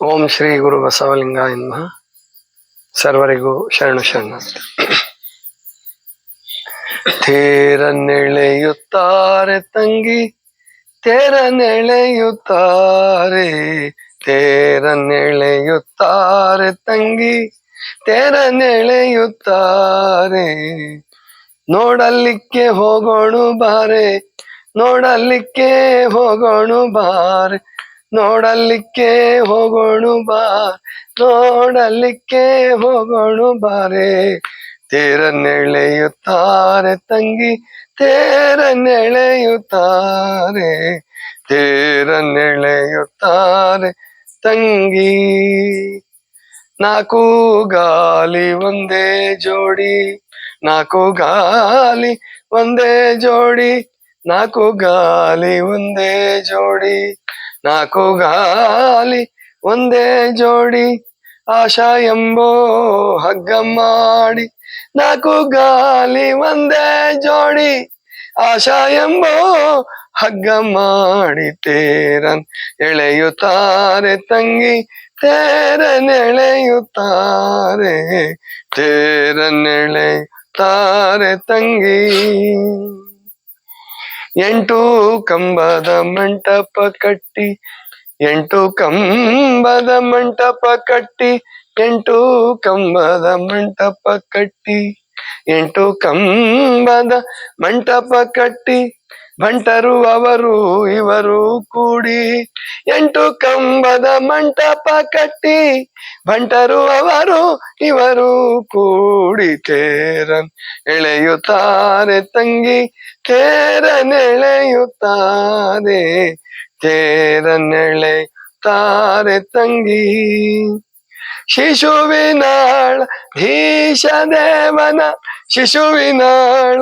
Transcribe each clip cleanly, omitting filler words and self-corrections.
ಓಂ ಶ್ರೀ ಗುರು ಬಸವಲಿಂಗಾಯ ನಮಃ. ಸರ್ವರಿಗೂ ಶರಣು ಶರಣ. ತೇರನ್ನೆಳೆಯುತ್ತಾರೆ ತಂಗಿ, ತೇರನ್ನೆಳೆಯುತ್ತಾರೆ, ತೇರನ್ನೆಳೆಯುತ್ತಾರೆ ತಂಗಿ, ತೇರನ್ನೆಳೆಯುತ್ತಾರೆ. ನೋಡಲಿಕ್ಕೆ ಹೋಗೋಣ ಬಾರೆ, ನೋಡಲಿಕ್ಕೆ ಹೋಗೋಣ ಬಾರೆ, ನೋಡಲಿಕ್ಕೆ ಹೋಗೋಣ ಬಾ, ನೋಡಲಿಕ್ಕೆ ಹೋಗೋಣ ಬಾರೆ. ತೇರನ್ನೆಳೆಯುತ್ತಾರೆ ತಂಗಿ, ತೇರನ್ನೆಳೆಯುತ್ತಾರೆ, ತೇರನ್ನೆಳೆಯುತ್ತಾರೆ ತಂಗಿ. ನಾಲ್ಕು ಗಾಲಿ ಒಂದೇ ಜೋಡಿ, ನಾಲ್ಕು ಗಾಲಿ ಒಂದೇ ಜೋಡಿ, ನಾಲ್ಕು ಗಾಲಿ ಒಂದೇ ಜೋಡಿ, ನಾಲ್ಕು ಗಾಲಿ ಒಂದೇ ಜೋಡಿ. ಆಶಾ ಎಂಬೋ ಹಗ್ಗ ಮಾಡಿ, ನಾಲ್ಕು ಗಾಲಿ ಒಂದೇ ಜೋಡಿ, ಆಶಾ ಎಂಬೋ ಹಗ್ಗ ಮಾಡಿ. ತೇರನ್ ಎಳೆಯುತ್ತಾರೆ ತಂಗಿ, ತೇರನ್ನೆಳೆಯುತ್ತಾರೆ, ತೇರನ್ನೆಳೆಯುತ್ತಾರೆ ತಂಗಿ. ಎಂಟು ಕಂಬದ ಮಂಟಪ ಕಟ್ಟಿ, ಎಂಟು ಕಂಬದ ಮಂಟಪ ಕಟ್ಟಿ, ಎಂಟು ಕಂಬದ ಮಂಟಪ ಕಟ್ಟಿ, ಎಂಟು ಕಂಬದ ಮಂಟಪ ಕಟ್ಟಿ. ಭಂಟರು ಅವರು ಇವರು ಕೂಡಿ, ಎಂಟು ಕಂಬದ ಮಂಟಪ ಕಟ್ಟಿ, ಭಂಟರು ಅವರು ಇವರು ಕೂಡಿ. ತೇರನ್ ಎಳೆಯುತ್ತಾರೆ ತಂಗಿ, ತೇರನ್ನೆಳೆಯುತ್ತಾರೆ, ತೇರನ್ನೆಳೆಯುತ್ತಾರೆ ತಂಗಿ. ಶಿಶುವಿನಾಳ ಧೀಶ ದೇವನ, ಶಿಶುವಿನಾಳ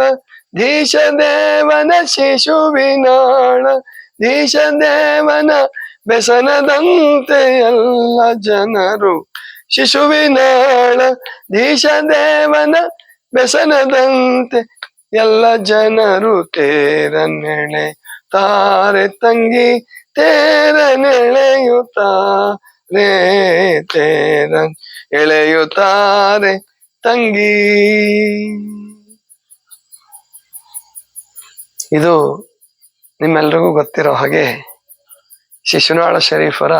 ಧೀಶ ದೇವನ, ಶಿಶುವಿನಾಳ ಧೀಶ ದೇವನ ವ್ಯಸನದಂತೆ ಎಲ್ಲ ಜನರು. ಶಿಶುವಿನಾಳ ಧೀಶ ದೇವನ ವ್ಯಸನದಂತೆ ಎಲ್ಲ ಜನರು. ತೇರನ್ನೆಳೆಯುತ್ತಾರೆ ತಂಗಿ, ತೇರನ್ನೆಳೆಯುತ್ತಾರೆ, ತೇರನ್ ಎಳೆಯುತ್ತಾರೆ ತಂಗಿ. ಇದು ನಿಮ್ಮೆಲ್ರಿಗೂ ಗೊತ್ತಿರೋ ಹಾಗೆ ಶಿಶುನಾಳ ಶರೀಫರ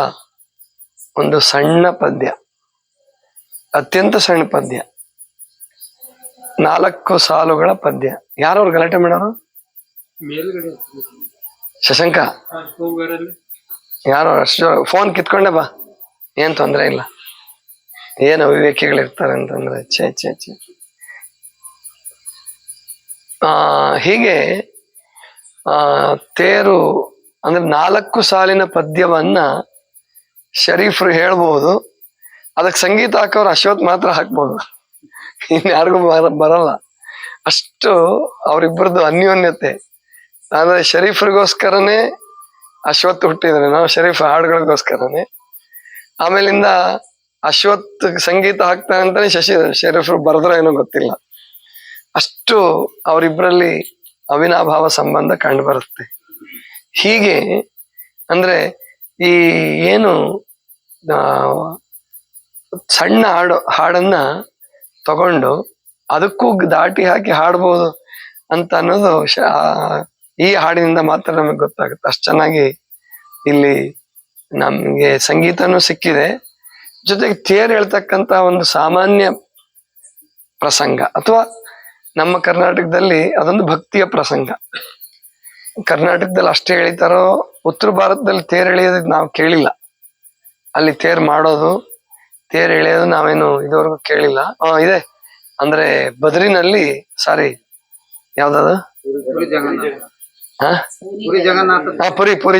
ಒಂದು ಸಣ್ಣ ಪದ್ಯ, ಅತ್ಯಂತ ಸಣ್ಣ ಪದ್ಯ, 4 ಸಾಲುಗಳ ಪದ್ಯ. ಯಾರವ್ರು ಗಲಾಟೆ ಮಾಡೋರು? ಶಶಂಕ ಯಾರೋ ಅಷ್ಟು ಫೋನ್ ಕಿತ್ಕೊಂಡೆ ಬಾ, ಏನ್ ತೊಂದ್ರೆ ಇಲ್ಲ. ಏನ್ ಅವಿವೇಕಿಗಳಿರ್ತಾರೆ ಅಂತಂದ್ರೆ ಛೇ ಛೇ ಛೇ. ಹೀಗೆ ತೇರು ಅಂದ್ರೆ 4 ಸಾಲಿನ ಪದ್ಯವನ್ನ ಶರೀಫ್ರು ಹೇಳ್ಬೋದು. ಅದಕ್ಕೆ ಸಂಗೀತ ಹಾಕೋರು ಅಶ್ವಥ್ ಮಾತ್ರ ಹಾಕ್ಬೋದು, ಇನ್ಯಾರಿಗೂ ಬರಲ್ಲ. ಅಷ್ಟು ಅವರಿಬ್ಬರದು ಅನ್ಯೋನ್ಯತೆ. ಆದ್ರೆ ಶರೀಫ್ರಿಗೋಸ್ಕರನೇ ಅಶ್ವಥ್ ಹುಟ್ಟಿದ್ರೆ, ನಾವು ಶರೀಫ್ ಹಾಡುಗಳಿಗೋಸ್ಕರನೇ. ಆಮೇಲಿಂದ ಅಶ್ವಥ್ ಸಂಗೀತ ಹಾಕ್ತಾನೆ ಅಂತಾನೆ ಶರೀಫ್ರು ಬರೆದ್ರೆ ಏನೋ ಗೊತ್ತಿಲ್ಲ. ಅಷ್ಟು ಅವರಿಬ್ಬರಲ್ಲಿ ಅವಿನಾಭಾವ ಸಂಬಂಧ ಕಂಡು ಬರುತ್ತೆ. ಹೀಗೆ ಅಂದ್ರೆ ಈ ಏನು ಸಣ್ಣ ಹಾಡನ್ನ ತಗೊಂಡು ಅದಕ್ಕೂ ದಾಟಿ ಹಾಕಿ ಹಾಡ್ಬೋದು ಅಂತ ಅನ್ನೋದು ಈ ಹಾಡಿನಿಂದ ಮಾತ್ರ ನಮಗೆ ಗೊತ್ತಾಗುತ್ತೆ. ಅಷ್ಟು ಚೆನ್ನಾಗಿ ಇಲ್ಲಿ ನಮ್ಗೆ ಸಂಗೀತನೂ ಸಿಕ್ಕಿದೆ, ಜೊತೆಗೆ ತೇರು ಹೇಳ್ತಕ್ಕಂತ ಒಂದು ಸಾಮಾನ್ಯ ಪ್ರಸಂಗ, ಅಥವಾ ನಮ್ಮ ಕರ್ನಾಟಕದಲ್ಲಿ ಅದೊಂದು ಭಕ್ತಿಯ ಪ್ರಸಂಗ. ಕರ್ನಾಟಕದಲ್ಲಿ ಅಷ್ಟೇ ಎಳಿತಾರೋ, ಉತ್ತರ ಭಾರತದಲ್ಲಿ ತೇರು ಎಳೆಯೋದಕ್ಕೆ ನಾವು ಕೇಳಿಲ್ಲ. ಅಲ್ಲಿ ತೇರು ಮಾಡೋದು, ತೇರು ಎಳೆಯೋದು ನಾವೇನು ಇದುವರೆಗೂ ಕೇಳಿಲ್ಲ. ಇದೆ ಅಂದ್ರೆ ಬದ್ರಿನಲ್ಲಿ, ಸಾರಿ ಯಾವ್ದದು, ಪುರಿ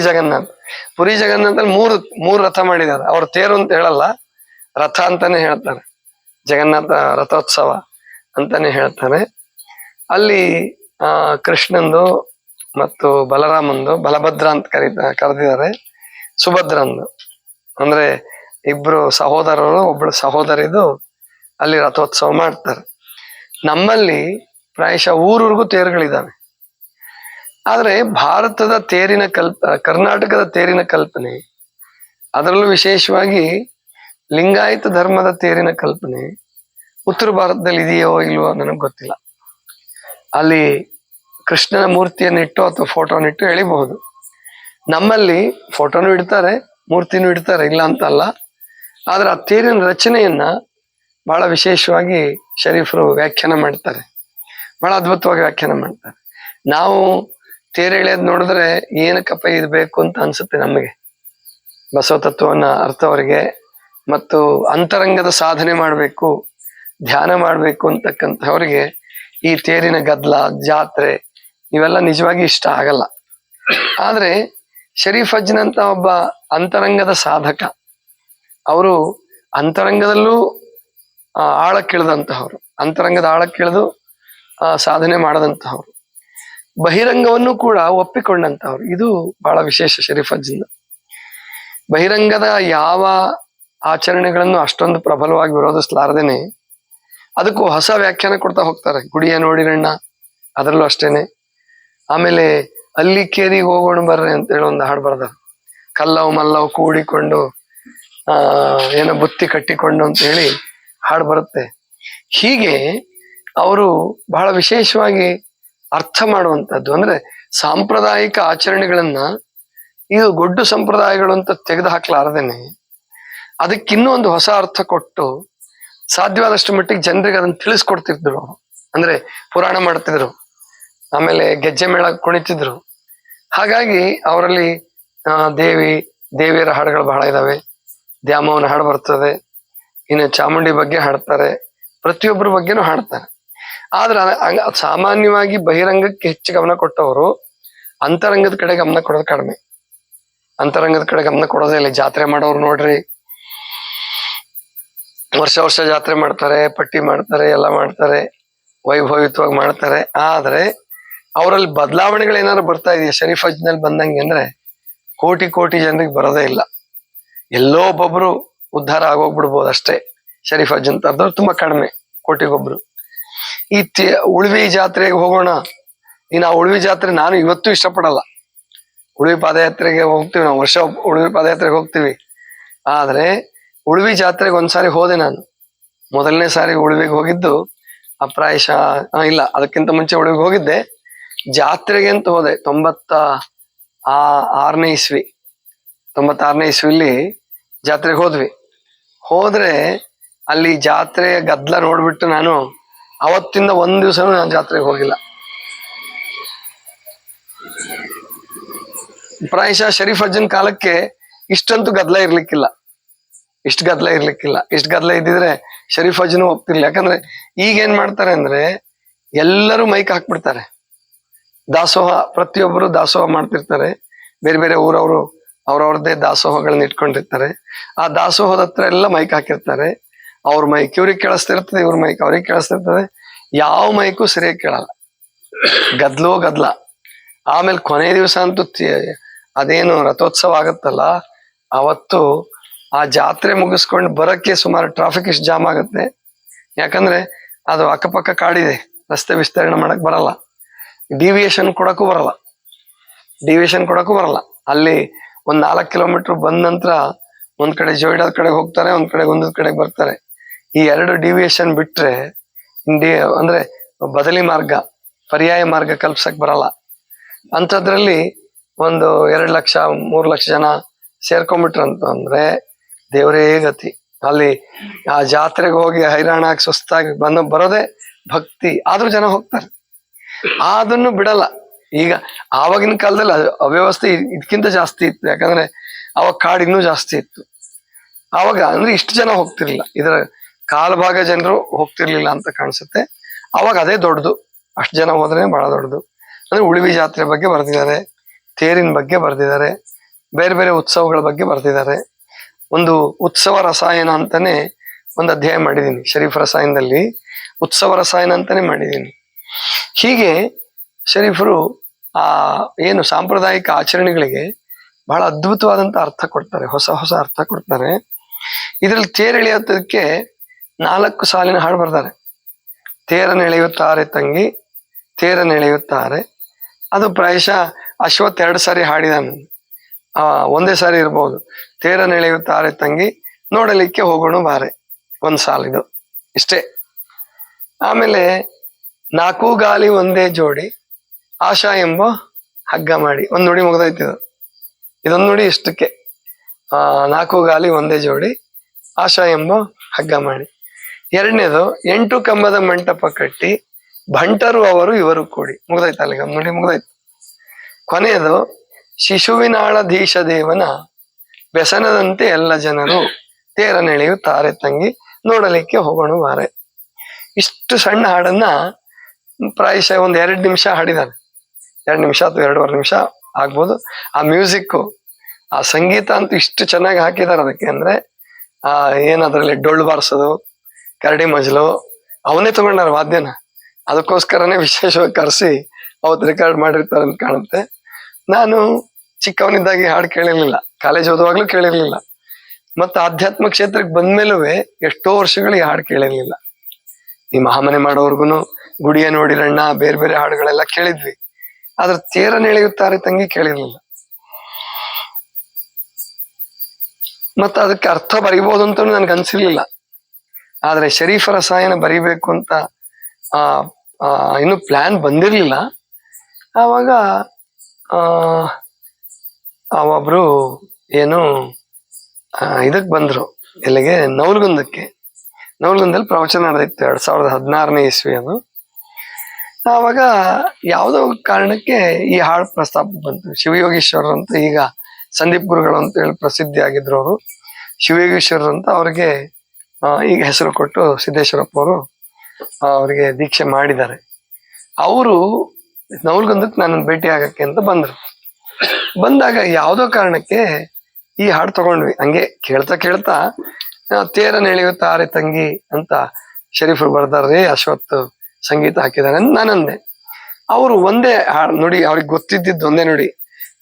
ಜಗನ್ನಾಥ್. ಪುರಿ ಜಗನ್ನಾಥಲ್ಲಿ ಮೂರು ರಥ ಮಾಡಿದ್ದಾರೆ. ಅವ್ರ ತೇರು ಅಂತ ಹೇಳಲ್ಲ, ರಥ ಅಂತಾನೆ ಹೇಳ್ತಾರೆ. ಜಗನ್ನಾಥ ರಥೋತ್ಸವ ಅಂತಾನೆ ಹೇಳ್ತಾರೆ. ಅಲ್ಲಿ ಕೃಷ್ಣಂದು ಮತ್ತು ಬಲರಾಮಂದು, ಬಲಭದ್ರ ಅಂತ ಕರೆದಿದ್ದಾರೆ, ಸುಭದ್ರಂದು. ಅಂದ್ರೆ ಇಬ್ರು ಸಹೋದರರು, ಒಬ್ಳು ಸಹೋದರಿದು ಅಲ್ಲಿ ರಥೋತ್ಸವ ಮಾಡ್ತಾರೆ. ನಮ್ಮಲ್ಲಿ ಪ್ರಾಯಶಃ ಊರೂರಿಗೂ ತೇರುಗಳಿದ್ದಾವೆ. ಆದ್ರೆ ಭಾರತದ ತೇರಿನ ಕರ್ನಾಟಕದ ತೇರಿನ ಕಲ್ಪನೆ ಅದರಲ್ಲೂ ವಿಶೇಷವಾಗಿ ಲಿಂಗಾಯತ ಧರ್ಮದ ತೇರಿನ ಕಲ್ಪನೆ ಉತ್ತರ ಭಾರತದಲ್ಲಿ ಇದೆಯೋ ಇಲ್ವೋ ನನಗೆ ಗೊತ್ತಿಲ್ಲ. ಅಲ್ಲಿ ಕೃಷ್ಣನ ಮೂರ್ತಿಯನ್ನಿಟ್ಟು ಅಥವಾ ಫೋಟೋನಿಟ್ಟು ಎಳಿಬಹುದು. ನಮ್ಮಲ್ಲಿ ಫೋಟೋನು ಇಡ್ತಾರೆ, ಮೂರ್ತಿನೂ ಇಡ್ತಾರೆ, ಇಲ್ಲ ಅಂತ ಅಲ್ಲ. ಆದ್ರೆ ಆ ತೇರಿನ ರಚನೆಯನ್ನ ಬಹಳ ವಿಶೇಷವಾಗಿ ಶರೀಫರು ವ್ಯಾಖ್ಯಾನ ಮಾಡ್ತಾರೆ, ಬಹಳ ಅದ್ಭುತವಾಗಿ ವ್ಯಾಖ್ಯಾನ ಮಾಡ್ತಾರೆ. ನಾವು ತೇರು ಎಳೆಯೋದು ನೋಡಿದ್ರೆ ಏನಕ್ಕಪ್ಪ ಇದು ಬೇಕು ಅಂತ ಅನ್ಸುತ್ತೆ ನಮಗೆ. ಬಸವ ತತ್ವವನ್ನ ಅರ್ಥವರಿಗೆ ಮತ್ತು ಅಂತರಂಗದ ಸಾಧನೆ ಮಾಡಬೇಕು, ಧ್ಯಾನ ಮಾಡಬೇಕು ಅಂತಕ್ಕಂಥವ್ರಿಗೆ ಈ ತೇರಿನ ಗದ್ದಲ, ಜಾತ್ರೆ ಇವೆಲ್ಲ ನಿಜವಾಗಿ ಇಷ್ಟ ಆಗಲ್ಲ. ಆದ್ರೆ ಶರೀಫ್ ಅಜ್ಜನಂತ ಒಬ್ಬ ಅಂತರಂಗದ ಸಾಧಕ, ಅವರು ಅಂತರಂಗದಲ್ಲೂ ಆಳಕ್ಕಿಳಿದಂತಹವ್ರು, ಅಂತರಂಗದ ಆಳಕ್ಕಿಳಿದು ಸಾಧನೆ ಮಾಡದಂತಹವ್ರು, ಬಹಿರಂಗವನ್ನು ಕೂಡ ಒಪ್ಪಿಕೊಂಡಂತಹವ್ರು. ಇದು ಬಹಳ ವಿಶೇಷ ಶರೀಫ್ ಅಜ್ಜನ. ಬಹಿರಂಗದ ಯಾವ ಆಚರಣೆಗಳನ್ನು ಅಷ್ಟೊಂದು ಪ್ರಬಲವಾಗಿ ವಿರೋಧಿಸಲಾರದೇನೆ ಅದಕ್ಕೂ ಹೊಸ ವ್ಯಾಖ್ಯಾನ ಕೊಡ್ತಾ ಹೋಗ್ತಾರೆ. ಗುಡಿಯ ನೋಡಿರಣ್ಣ ಅದರಲ್ಲೂ ಅಷ್ಟೇನೆ. ಆಮೇಲೆ ಅಲ್ಲಿ ಕೇರಿಗೆ ಹೋಗೋಣ ಬರ್ರಿ ಅಂತೇಳಿ ಒಂದು ಹಾಡು ಬರ್ದಾರ. ಕಲ್ಲವು ಮಲ್ಲವು ಕೂಡಿಕೊಂಡು ಏನೋ ಬುತ್ತಿ ಕಟ್ಟಿಕೊಂಡು ಅಂತ ಹೇಳಿ ಹಾಡು ಬರುತ್ತೆ. ಹೀಗೆ ಅವರು ಬಹಳ ವಿಶೇಷವಾಗಿ ಅರ್ಥ ಮಾಡುವಂಥದ್ದು, ಅಂದ್ರೆ ಸಾಂಪ್ರದಾಯಿಕ ಆಚರಣೆಗಳನ್ನ ಇದು ಗೊಡ್ಡು ಸಂಪ್ರದಾಯಗಳು ಅಂತ ತೆಗೆದು ಹಾಕ್ಲಾರ್ದೇನೆ ಅದಕ್ಕಿನ್ನೂ ಒಂದು ಹೊಸ ಅರ್ಥ ಕೊಟ್ಟು ಸಾಧ್ಯವಾದಷ್ಟು ಮಟ್ಟಿಗೆ ಜನರಿಗೆ ಅದನ್ನ ತಿಳಿಸ್ಕೊಡ್ತಿದ್ರು. ಅಂದ್ರೆ ಪುರಾಣ ಮಾಡ್ತಿದ್ರು, ಆಮೇಲೆ ಗೆಜ್ಜೆ ಮೇಳ ಕುಣಿತಿದ್ರು. ಹಾಗಾಗಿ ಅವರಲ್ಲಿ ದೇವಿಯರ ಹಾಡುಗಳು ಬಹಳ ಇದಾವೆ. ದ್ಯಾಮವನ ಹಾಡು ಬರ್ತದೆ, ಇನ್ನು ಚಾಮುಂಡಿ ಬಗ್ಗೆ ಹಾಡ್ತಾರೆ, ಪ್ರತಿಯೊಬ್ಬರ ಬಗ್ಗೆನೂ ಹಾಡ್ತಾರೆ. ಆದ್ರೆ ಸಾಮಾನ್ಯವಾಗಿ ಬಹಿರಂಗಕ್ಕೆ ಹೆಚ್ಚು ಗಮನ ಕೊಟ್ಟವರು ಅಂತರಂಗದ ಕಡೆ ಗಮನ ಕೊಡೋದು ಕಡಿಮೆ. ಅಂತರಂಗದ ಕಡೆ ಗಮನ ಕೊಡೋದೇ ಇಲ್ಲ. ಜಾತ್ರೆ ಮಾಡೋರು ನೋಡ್ರಿ, ವರ್ಷ ಜಾತ್ರೆ ಮಾಡ್ತಾರೆ, ಪಟ್ಟಿ ಮಾಡ್ತಾರೆ, ಎಲ್ಲ ಮಾಡ್ತಾರೆ, ವೈಭವಿತವಾಗಿ ಮಾಡ್ತಾರೆ. ಆದ್ರೆ ಅವರಲ್ಲಿ ಬದಲಾವಣೆಗಳು ಏನಾದ್ರು ಬರ್ತಾ ಇದೆಯಾ ಶರೀಫ್ ಅಜ್ನಲ್ಲಿ ಬಂದಂಗೆ ಅಂದ್ರೆ ಕೋಟಿ ಕೋಟಿ ಜನರಿಗೆ ಬರೋದೇ ಇಲ್ಲ. ಎಲ್ಲೋ ಒಬ್ಬೊಬ್ರು ಉದ್ಧಾರ ಆಗೋಗ್ಬಿಡ್ಬೋದು ಅಷ್ಟೇ. ಶರೀಫ್ ಅಜ್ಜ್ ಅಂತವ್ರು ತುಂಬಾ ಕಡಿಮೆ, ಕೋಟಿಗೊಬ್ರು. ಈ ಉಳ್ವಿ ಜಾತ್ರೆಗೆ ಹೋಗೋಣ, ಇನ್ನು ಆ ಉಳ್ವಿ ಜಾತ್ರೆ ನಾನು ಇವತ್ತೂ ಇಷ್ಟಪಡಲ್ಲ. ಉಳ್ವಿ ಪಾದಯಾತ್ರೆಗೆ ಹೋಗ್ತೀವಿ ನಾವು, ವರ್ಷ ಉಳ್ವಿ ಪಾದಯಾತ್ರೆಗೆ ಹೋಗ್ತೀವಿ. ಆದ್ರೆ ಉಳ್ವಿ ಜಾತ್ರೆಗೆ ಒಂದ್ಸಾರಿ ಹೋದೆ ನಾನು. ಮೊದಲನೇ ಸಾರಿ ಉಳ್ವಿಗೆ ಹೋಗಿದ್ದು ಪ್ರಾಯಶಃ ಇಲ್ಲ, ಅದಕ್ಕಿಂತ ಮುಂಚೆ ಉಳ್ವಿಗೆ ಹೋಗಿದ್ದೆ. ಜಾತ್ರೆಗೆ ಅಂತ ಹೋದೆ 96ನೇ ಇಸ್ವಿ. 96ನೇ ಇಸ್ವಿಲಿ ಜಾತ್ರೆಗೆ ಹೋದ್ವಿ. ಹೋದ್ರೆ ಅಲ್ಲಿ ಜಾತ್ರೆಯ ಗದ್ದಲ ನೋಡ್ಬಿಟ್ಟು ನಾನು ಅವತ್ತಿಂದ ಒಂದ್ ದಿವಸನೂ ನಾನು ಜಾತ್ರೆಗೆ ಹೋಗಿಲ್ಲ. ಪ್ರಾಯಶಃ ಶರೀಫ್ ಅಜ್ಜನ್ ಕಾಲಕ್ಕೆ ಇಷ್ಟಂತೂ ಗದ್ದಲ ಇರ್ಲಿಕ್ಕಿಲ್ಲ. ಇಷ್ಟು ಗದ್ದಲ ಇದ್ದಿದ್ರೆ ಶರೀಫ್ ಅಜ್ಜನು ಒಪ್ತಿರ್ಲಿಲ್ಲ. ಯಾಕಂದ್ರೆ ಈಗ ಏನ್ ಮಾಡ್ತಾರೆ ಅಂದ್ರೆ ಎಲ್ಲರೂ ಮೈಕ್ ಹಾಕ್ಬಿಡ್ತಾರೆ. ದಾಸೋಹ, ಪ್ರತಿಯೊಬ್ಬರು ದಾಸೋಹ ಮಾಡ್ತಿರ್ತಾರೆ. ಬೇರೆ ಬೇರೆ ಊರವರು ಅವ್ರವ್ರದ್ದೇ ದಾಸೋಹಗಳನ್ನ ಇಟ್ಕೊಂಡಿರ್ತಾರೆ. ಆ ದಾಸೋಹದ ಹತ್ರ ಎಲ್ಲ ಮೈಕ್ ಹಾಕಿರ್ತಾರೆ. ಅವ್ರ ಮೈಕ್ ಇವ್ರಿಗೆ ಕೇಳಿಸ್ತಿರ್ತದೆ, ಇವ್ರ ಮೈಕ್ ಅವ್ರಿಗೆ ಕೇಳಿಸ್ತಿರ್ತದೆ. ಯಾವ ಮೈಕು ಸರಿಯಾಗಿ ಕೇಳಲ್ಲ, ಗದ್ಲ. ಆಮೇಲೆ ಕೊನೆ ದಿವಸ ಅಂತೂ ಅದೇನು ರಥೋತ್ಸವ ಆಗತ್ತಲ್ಲ, ಅವತ್ತು ಆ ಜಾತ್ರೆ ಮುಗಿಸ್ಕೊಂಡು ಬರಕ್ಕೆ ಸುಮಾರು ಟ್ರಾಫಿಕ್ ಇಷ್ಟು ಜಾಮ್ ಆಗುತ್ತೆ. ಯಾಕಂದ್ರೆ ಅದು ಅಕ್ಕಪಕ್ಕ ಕಾಡಿದೆ, ರಸ್ತೆ ವಿಸ್ತರಣೆ ಮಾಡಕ್ ಬರಲ್ಲ, ಡಿವಿಯೇಷನ್ ಕೊಡಕ್ಕೂ ಬರಲ್ಲ. ಅಲ್ಲಿ ಒಂದ್ 4 ಕಿಲೋಮೀಟರ್ ಬಂದ ನಂತರ ಒಂದ್ ಕಡೆ ಜೋಯಿಡಾದ ಕಡೆಗೆ ಹೋಗ್ತಾರೆ, ಒಂದ್ ಕಡೆ ಗುಂದದ ಕಡೆಗೆ ಬರ್ತಾರೆ. ಈ 2 ಡಿವಿಯೇಷನ್ ಬಿಟ್ರೆ ಅಂದ್ರೆ ಬದಲಿ ಮಾರ್ಗ, ಪರ್ಯಾಯ ಮಾರ್ಗ ಕಲ್ಪ್ಸಕ್ ಬರಲ್ಲ. ಅಂಥದ್ರಲ್ಲಿ ಒಂದು 2 ಲಕ್ಷ 3 ಲಕ್ಷ ಜನ ಸೇರ್ಕೊಂಡ್ಬಿಟ್ರು ಅಂತಂದ್ರೆ ದೇವರೇ ಗತಿ. ಅಲ್ಲಿ ಆ ಜಾತ್ರೆಗೆ ಹೋಗಿ ಹೈರಾಣಾಗಿ ಸುಸ್ತಾಗಿ ಬರೋದೇ ಭಕ್ತಿ. ಆದ್ರೂ ಜನ ಹೋಗ್ತಾರೆ, ಅದನ್ನು ಬಿಡಲ್ಲ. ಈಗ ಆವಾಗಿನ ಕಾಲದಲ್ಲಿ ಅವ್ಯವಸ್ಥೆ ಇದಕ್ಕಿಂತ ಜಾಸ್ತಿ ಇತ್ತು. ಯಾಕಂದ್ರೆ ಅವಾಗ ಕಾಡು ಇನ್ನೂ ಜಾಸ್ತಿ ಇತ್ತು. ಆವಾಗ ಅಂದ್ರೆ ಇಷ್ಟು ಜನ ಹೋಗ್ತಿರ್ಲಿಲ್ಲ, ಇದರ ಕಾಲ್ಭಾಗ ಜನರು ಹೋಗ್ತಿರ್ಲಿಲ್ಲ ಅಂತ ಕಾಣಿಸುತ್ತೆ. ಅವಾಗ ಅದೇ ದೊಡ್ಡದು, ಅಷ್ಟು ಜನ ಹೋದ್ರೆ ಬಹಳ ದೊಡ್ಡದು. ಅಂದ್ರೆ ಉಳಿವಿ ಜಾತ್ರೆ ಬಗ್ಗೆ ಬರೆದಿದ್ದಾರೆ, ತೇರಿನ ಬಗ್ಗೆ ಬರೆದಿದ್ದಾರೆ, ಬೇರೆ ಬೇರೆ ಉತ್ಸವಗಳ ಬಗ್ಗೆ ಬರೆದಿದ್ದಾರೆ. ಒಂದು ಉತ್ಸವ ರಸಾಯನ ಅಂತಾನೆ ಒಂದು ಅಧ್ಯಾಯ ಮಾಡಿದ್ದೀನಿ. ಶರೀಫ್ ರಸಾಯನದಲ್ಲಿ ಉತ್ಸವ ರಸಾಯನ ಅಂತಾನೆ ಮಾಡಿದ್ದೀನಿ. ಹೀಗೆ ಶರೀಫರು ಆ ಏನು ಸಾಂಪ್ರದಾಯಿಕ ಆಚರಣೆಗಳಿಗೆ ಬಹಳ ಅದ್ಭುತವಾದಂತ ಅರ್ಥ ಕೊಡ್ತಾರೆ, ಹೊಸ ಅರ್ಥ ಕೊಡ್ತಾರೆ. ಇದ್ರಲ್ಲಿ ತೇರು ಎಳೆಯೋದಕ್ಕೆ 4 ಸಾಲಿನ ಹಾಡು ಬರ್ತಾರೆ. ತೇರನೆಳೆಯುತ್ತಾರೆ ತಂಗಿ, ತೇರನೆಳೆಯುತ್ತಾರೆ. ಅದು ಪ್ರಾಯಶಃ ಅಶ್ವಥ್ 2 ಸಾರಿ ಹಾಡಿದಾನು. ಒಂದೇ ಸಾರಿ ಇರ್ಬೋದು. ತೇರನೆಳೆಯುತ್ತಾರೆ ತಂಗಿ ನೋಡಲಿಕ್ಕೆ ಹೋಗೋಣ ಬಾರೆ, ಒಂದ್ ಸಾಲಿದು ಇಷ್ಟೇ. ಆಮೇಲೆ ನಾಲ್ಕು ಗಾಲಿ ಒಂದೇ ಜೋಡಿ ಆಶಾ ಎಂಬ ಹಗ್ಗ ಮಾಡಿ, ಒಂದ್ ನುಡಿ ಮುಗ್ದೈತಿದು. ಇದೊಂದು ನುಡಿ ಇಷ್ಟಕ್ಕೆ. ನಾಲ್ಕು ಗಾಲಿ ಒಂದೇ ಜೋಡಿ ಆಶಾ ಎಂಬ ಹಗ್ಗ ಮಾಡಿ. ಎರಡನೇದು 8 ಕಂಬದ ಮಂಟಪ ಕಟ್ಟಿ ಭಂಟರು ಅವರು ಇವರು ಕೂಡಿ, ಮುಗ್ದೈತೆ ಅಲ್ಲಿಗೆ ಒಂದ್ ನುಡಿ ಮುಗ್ದೈತೆ. ಕೊನೆಯದು ಶಿಶುವಿನಾಳಧೀಶ ದೇವನ ವ್ಯಸನದಂತೆ ಎಲ್ಲ ಜನರು ತೇರನೆಳೆಯುತ್ತಾರೆ ತಂಗಿ ನೋಡಲಿಕ್ಕೆ ಹೋಗೋಣ ಬಾರೆ. ಇಷ್ಟು ಸಣ್ಣ ಹಾಡನ್ನ ಪ್ರಾಯಶಃ ಒಂದ್ 2 ನಿಮಿಷ ಹಾಡಿದಾನೆ. 2 ನಿಮಿಷ ಅಥವಾ 2.5 ನಿಮಿಷ ಆಗ್ಬೋದು. ಆ ಮ್ಯೂಸಿಕ್, ಆ ಸಂಗೀತ ಅಂತೂ ಇಷ್ಟು ಚೆನ್ನಾಗಿ ಹಾಕಿದಾರೆ ಅದಕ್ಕೆ. ಅಂದ್ರೆ ಏನದ್ರಲ್ಲಿ ಡೊಳ್ಳು ಬಾರಿಸೋದು, ಕರಡಿ ಮಜಲು ಅವನೇ ತಗೊಂಡಾರ ವಾದ್ಯನ. ಅದಕ್ಕೋಸ್ಕರನೇ ವಿಶೇಷವಾಗಿ ಕರೆಸಿ ಅವತ್ತು ರೆಕಾರ್ಡ್ ಮಾಡಿರ್ತಾರೆ ಅಂತ ಕಾಣುತ್ತೆ. ನಾನು ಚಿಕ್ಕವನಿದ್ದಾಗಿ ಹಾಡು ಕೇಳಿರ್ಲಿಲ್ಲ, ಕಾಲೇಜ್ ಓದುವಾಗ್ಲೂ ಕೇಳಿರ್ಲಿಲ್ಲ. ಮತ್ತು ಆಧ್ಯಾತ್ಮ ಕ್ಷೇತ್ರಕ್ಕೆ ಬಂದ್ಮೇಲೂ ಎಷ್ಟೋ ವರ್ಷಗಳು ಈ ಹಾಡು ಕೇಳಿರ್ಲಿಲ್ಲ. ಈ ಮಹಾಮನೆ ಮಾಡೋರ್ಗುನು ಗುಡಿಯ ನೋಡಿರಣ್ಣ ಬೇರೆ ಬೇರೆ ಹಾಡುಗಳೆಲ್ಲ ಕೇಳಿದ್ವಿ, ಆದ್ರೆ ತೇರನೆಳೆಯುತ್ತಾರೆ ತಂಗಿ ಕೇಳಿರ್ಲಿಲ್ಲ. ಮತ್ತ ಅದಕ್ಕೆ ಅರ್ಥ ಬರಿಬಹುದು ಅಂತ ನನ್ಗೆ ಅನ್ಸಿರ್ಲಿಲ್ಲ. ಆದ್ರೆ ಶರೀಫ ರಸಾಯನ ಬರಿಬೇಕು ಅಂತ ಇನ್ನು ಪ್ಲಾನ್ ಬಂದಿರ್ಲಿಲ್ಲ. ಆವಾಗ ಒಬ್ರು ಏನು ಇದಕ್ ಬಂದ್ರು, ಎಲ್ಲಿಗೆ, ನವಲಗುಂದಕ್ಕೆ. ನವಲಗುಂದಲ್ಲಿ ಪ್ರವಚನ ನಡೆದಿತ್ತು 2016ನೇ ಇಸ್ವಿ ಅದು. ಆವಾಗ ಯಾವುದೋ ಕಾರಣಕ್ಕೆ ಈ ಹಾಡು ಪ್ರಸ್ತಾಪ ಬಂತು. ಶಿವಯೋಗೀಶ್ವರರು ಅಂತ, ಈಗ ಸಂದೀಪ್ ಗುರುಗಳು ಅಂತ ಹೇಳಿ ಪ್ರಸಿದ್ಧಿ ಆಗಿದ್ರು ಅವರು. ಶಿವಯೋಗೀಶ್ವರರು ಅಂತ ಅವ್ರಿಗೆ ಈಗ ಹೆಸರು ಕೊಟ್ಟು ಸಿದ್ದೇಶ್ವರಪ್ಪ ಅವರು ಅವರಿಗೆ ದೀಕ್ಷೆ ಮಾಡಿದ್ದಾರೆ. ಅವರು ನವಲಗುಂದಕ್ಕೆ ನನ್ನ ಭೇಟಿ ಆಗಕ್ಕೆ ಅಂತ ಬಂದ್ರು. ಬಂದಾಗ ಯಾವುದೋ ಕಾರಣಕ್ಕೆ ಈ ಹಾಡು ತಗೊಂಡ್ವಿ. ಹಂಗೆ ಕೇಳ್ತಾ ಕೇಳ್ತಾ ತೇರನೆಳೆಯುತ್ತಾರೆ ತಂಗಿ ಅಂತ ಶರೀಫರು ಬರ್ದಾರ್ರಿ, ಅಶ್ವತ್ ಸಂಗೀತ ಹಾಕಿದ್ದಾರೆ ಅಂತ ನಾನಂದೆ. ಅವರು ಒಂದೇ ಹಾಡು ನುಡಿ, ಅವ್ರಿಗೆ ಗೊತ್ತಿದ್ದಿದ್ದು ಒಂದೇ ನುಡಿ,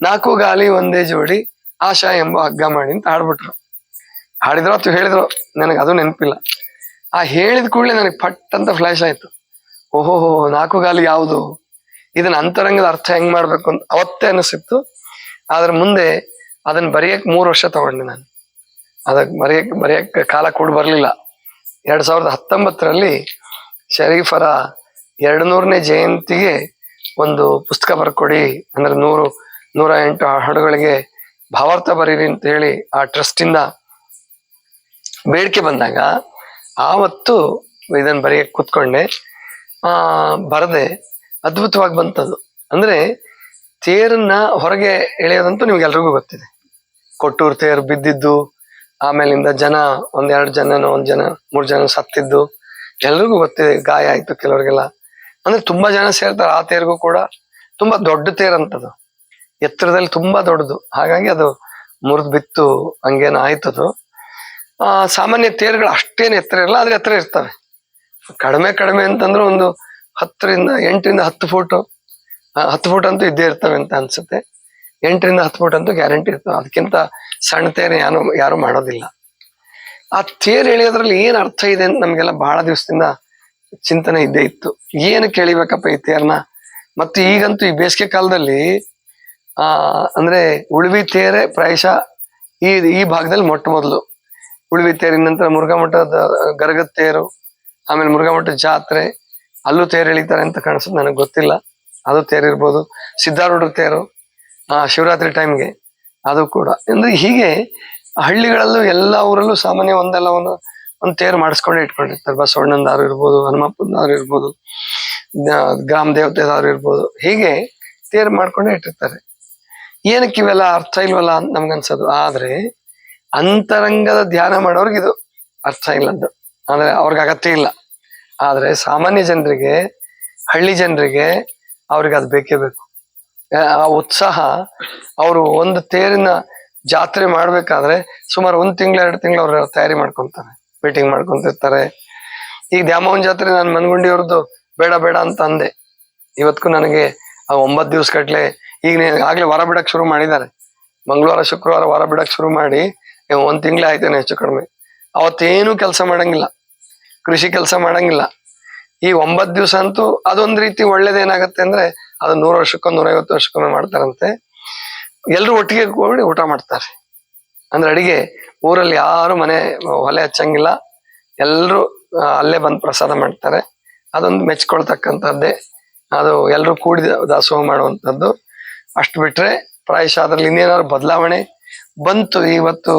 ನಾಲ್ಕು ಗಾಲಿ ಒಂದೇ ಜೋಡಿ ಆಶಾ ಎಂಬ ಹಗ್ಗ ಮಾಡಿ ಅಂತ ಹಾಡ್ಬಿಟ್ರು. ಹಾಡಿದ್ರು ಅಥವಾ ಹೇಳಿದ್ರು ನನಗೆ ಅದು ನೆನಪಿಲ್ಲ. ಆ ಹೇಳಿದ ಕೂಡಲೇ ನನಗೆ ಪಟ್ ಅಂತ ಫ್ಲಾಶ್ ಆಯ್ತು. ಓಹೋ, ನಾಲ್ಕು ಗಾಲಿ ಯಾವುದು, ಇದನ್ನ ಅಂತರಂಗದ ಅರ್ಥ ಹೆಂಗ್ ಮಾಡ್ಬೇಕು ಅಂತ ಅವತ್ತೇ ಅನಿಸಿತ್ತು. ಆದ್ರೆ ಮುಂದೆ ಅದನ್ನ ಬರೆಯಕ್ 3 ವರ್ಷ ತಗೊಂಡೆ ನಾನು. ಅದಕ್ಕೆ ಬರೆಯಕ್ಕೆ ಕಾಲ ಕೂಡ ಬರ್ಲಿಲ್ಲ. 2019ರಲ್ಲಿ ಶರೀಫರ 200ನೇ ಜಯಂತಿಗೆ ಒಂದು ಪುಸ್ತಕ ಬರ್ಕೊಡಿ, ಅಂದ್ರೆ 108 ಹಾಡುಗಳಿಗೆ ಭಾವಾರ್ಥ ಬರೀರಿ ಅಂತ ಹೇಳಿ ಆ ಟ್ರಸ್ಟ್ ಇಂದ ಬೇಡಿಕೆ ಬಂದಾಗ ಆವತ್ತು ಇದನ್ನ ಬರೆಯಕ್ಕೆ ಕೂತ್ಕೊಂಡೆ. ಬರದೆ ಅದ್ಭುತವಾಗಿ ಬಂತದು. ಅಂದ್ರೆ ತೇರನ್ನ ಹೊರಗೆ ಎಳೆಯೋದಂತೂ ನಿಮ್ಗೆಲ್ರಿಗೂ ಗೊತ್ತಿದೆ. ಕೊಟ್ಟೂರು ತೇರು ಬಿದ್ದಿದ್ದು, ಆಮೇಲಿಂದ ಜನ 1-2 ಜನನೋ 1 ಜನ 3 ಜನ ಸತ್ತಿದ್ದು ಎಲ್ರಿಗೂ ಗೊತ್ತಿದೆ. ಗಾಯ ಆಯ್ತು ಕೆಲವರಿಗೆಲ್ಲ. ಅಂದ್ರೆ ತುಂಬಾ ಜನ ಸೇರ್ತಾರೆ. ಆ ತೇರ್ಗೂ ಕೂಡ ತುಂಬಾ ದೊಡ್ಡ ತೇರಂತದು, ಎತ್ತರದಲ್ಲಿ ತುಂಬಾ ದೊಡ್ಡದು. ಹಾಗಾಗಿ ಅದು ಮುರಿದು ಬಿತ್ತು, ಹಂಗೇನೋ ಆಯ್ತದು. ಸಾಮಾನ್ಯ ತೇರುಗಳು ಅಷ್ಟೇನು ಎತ್ತರ ಇರಲ್ಲ, ಆದ್ರೆ ಎತ್ತರ ಇರ್ತವೆ. ಕಡಿಮೆ ಅಂತಂದ್ರೆ ಒಂದು 8ರಿಂದ 10 ಫೂಟ್ 10 ಫೂಟ್ ಅಂತೂ ಇದ್ದೇ ಇರ್ತವೆ ಅಂತ ಅನ್ಸುತ್ತೆ. 8ರಿಂದ 10 ಫೂಟ್ ಅಂತೂ ಗ್ಯಾರಂಟಿ ಇರ್ತವೆ. ಅದಕ್ಕಿಂತ ಸಣ್ಣ ತೇರು ಯಾರು ಮಾಡೋದಿಲ್ಲ. ಆ ತೇರು ಎಳೆಯೋದ್ರಲ್ಲಿ ಏನ್ ಅರ್ಥ ಇದೆ ಅಂತ ನಮ್ಗೆಲ್ಲ ಬಹಳ ದಿವಸದಿಂದ ಚಿಂತನೆ ಇದ್ದೇ ಇತ್ತು. ಏನು ಕೇಳಿಬೇಕಪ್ಪ ಈ ತೇರ್ನ. ಮತ್ತು ಈಗಂತೂ ಈ ಬೇಸಿಗೆ ಕಾಲದಲ್ಲಿ ಅಂದ್ರೆ ಉಳುವಿ ತೇರೆ ಪ್ರಾಯಶಃ ಈ ಭಾಗದಲ್ಲಿ ಮೊಟ್ಟ ಮೊದಲು. ಉಳುವಿ ತೇರಿನ ನಂತರ ಮುರುಘಾಮಠದ ಗರಗದ ತೇರು, ಆಮೇಲೆ ಮುರುಘಾಮಠದ ಜಾತ್ರೆ, ಅಲ್ಲೂ ತೇರು ಎಳಿತಾರೆ ಅಂತ ಕಾಣಿಸುತ್ತೆ, ನನಗೆ ಗೊತ್ತಿಲ್ಲ. ಅದು ತೇರಿರ್ಬೋದು. ಸಿದ್ಧಾರೂಢರ ತೇರು ಶಿವರಾತ್ರಿ ಟೈಮ್ಗೆ ಅದು ಕೂಡ. ಅಂದ್ರೆ ಹೀಗೆ ಹಳ್ಳಿಗಳಲ್ಲೂ ಎಲ್ಲ ಊರಲ್ಲೂ ಸಾಮಾನ್ಯ ಒಂದಲ್ಲ ಒಂದು ತೇರು ಮಾಡಿಸ್ಕೊಂಡೇ ಇಟ್ಕೊಂಡಿರ್ತಾರೆ. ಬಸವಣ್ಣನದಾರು ಇರ್ಬೋದು, ಹನುಮಪ್ಪನದಾರು ಇರ್ಬೋದು, ಗ್ರಾಮ ದೇವತೆದಾರು ಇರ್ಬೋದು. ಹೀಗೆ ತೇರು ಮಾಡ್ಕೊಂಡೇ ಇಟ್ಟಿರ್ತಾರೆ. ಏನಕ್ಕೆ ಇವೆಲ್ಲ ಅರ್ಥ ಇಲ್ವಲ್ಲ ಅಂತ ನಮ್ಗನ್ಸೋದು. ಆದ್ರೆ ಅಂತರಂಗದ ಧ್ಯಾನ ಮಾಡೋರ್ಗೆ ಇದು ಅರ್ಥ ಇಲ್ಲದ್ದು, ಅಂದ್ರೆ ಅವ್ರಿಗೆ ಅಗತ್ಯ ಇಲ್ಲ. ಆದ್ರೆ ಸಾಮಾನ್ಯ ಜನರಿಗೆ, ಹಳ್ಳಿ ಜನರಿಗೆ ಅವ್ರಿಗೆ ಅದು ಬೇಕೇ ಬೇಕು. ಆ ಉತ್ಸಾಹ. ಅವರು ಒಂದು ತೇರಿನ ಜಾತ್ರೆ ಮಾಡ್ಬೇಕಾದ್ರೆ ಸುಮಾರು 1 ತಿಂಗಳು 2 ತಿಂಗಳು ಅವ್ರ ತಯಾರಿ ಮಾಡ್ಕೊಂತಾರೆ, ಮೀಟಿಂಗ್ ಮಾಡ್ಕೊಂತಿರ್ತಾರೆ. ಈಗ ದ್ಯಾಮವ್ವನ ಜಾತ್ರೆ ನಾನು ಮನಗುಂಡಿಯವ್ರದ್ದು ಬೇಡ ಅಂತ ಅಂದೆ. ಇವತ್ತಿಗೂ ನನಗೆ 9 ದಿವಸ ಗಟ್ಲೆ ಈಗ ಆಗ್ಲೇ ಹೊರ ಬಿಡಕ್ ಶುರು ಮಾಡಿದ್ದಾರೆ. ಮಂಗಳವಾರ ಶುಕ್ರವಾರ ಹೊರ ಬಿಡಕ್ ಶುರು ಮಾಡಿ 1 ತಿಂಗಳೇ ಆಯ್ತೇನೆ ಹೆಚ್ಚು ಕಡಿಮೆ. ಅವತ್ತೇನು ಕೆಲಸ ಮಾಡಂಗಿಲ್ಲ, ಕೃಷಿ ಕೆಲಸ ಮಾಡಂಗಿಲ್ಲ. ಈ 9 ದಿವಸ ಅಂತೂ ಅದೊಂದ್ ರೀತಿ ಒಳ್ಳೇದೇನಾಗತ್ತೆ ಅಂದ್ರೆ ಅದು 100 ವರ್ಷಕ್ಕೋ 150 ವರ್ಷಕ್ಕೊಮ್ಮೆ ಮಾಡ್ತಾರಂತೆ. ಎಲ್ರು ಒಟ್ಟಿಗೆ ಕೂಡಿ ಊಟ ಮಾಡ್ತಾರೆ. ಅಂದ್ರೆ ಅಡಿಗೆ ಊರಲ್ಲಿ ಯಾರು ಮನೆ ಒಲೆ ಹಚ್ಚಂಗಿಲ್ಲ, ಎಲ್ರು ಅಲ್ಲೇ ಬಂದು ಪ್ರಸಾದ ಮಾಡ್ತಾರೆ. ಅದೊಂದು ಮೆಚ್ಕೊಳ್ತಕ್ಕಂಥದ್ದೇ. ಅದು ಎಲ್ರು ಕೂಡಿ ದಾಸೋಹ ಮಾಡುವಂಥದ್ದು. ಅಷ್ಟು ಬಿಟ್ರೆ ಪ್ರಾಯಶಃ ಅದ್ರಲ್ಲಿ ಇನ್ನೇನಾದ್ರು ಬದಲಾವಣೆ ಬಂತು. ಇವತ್ತು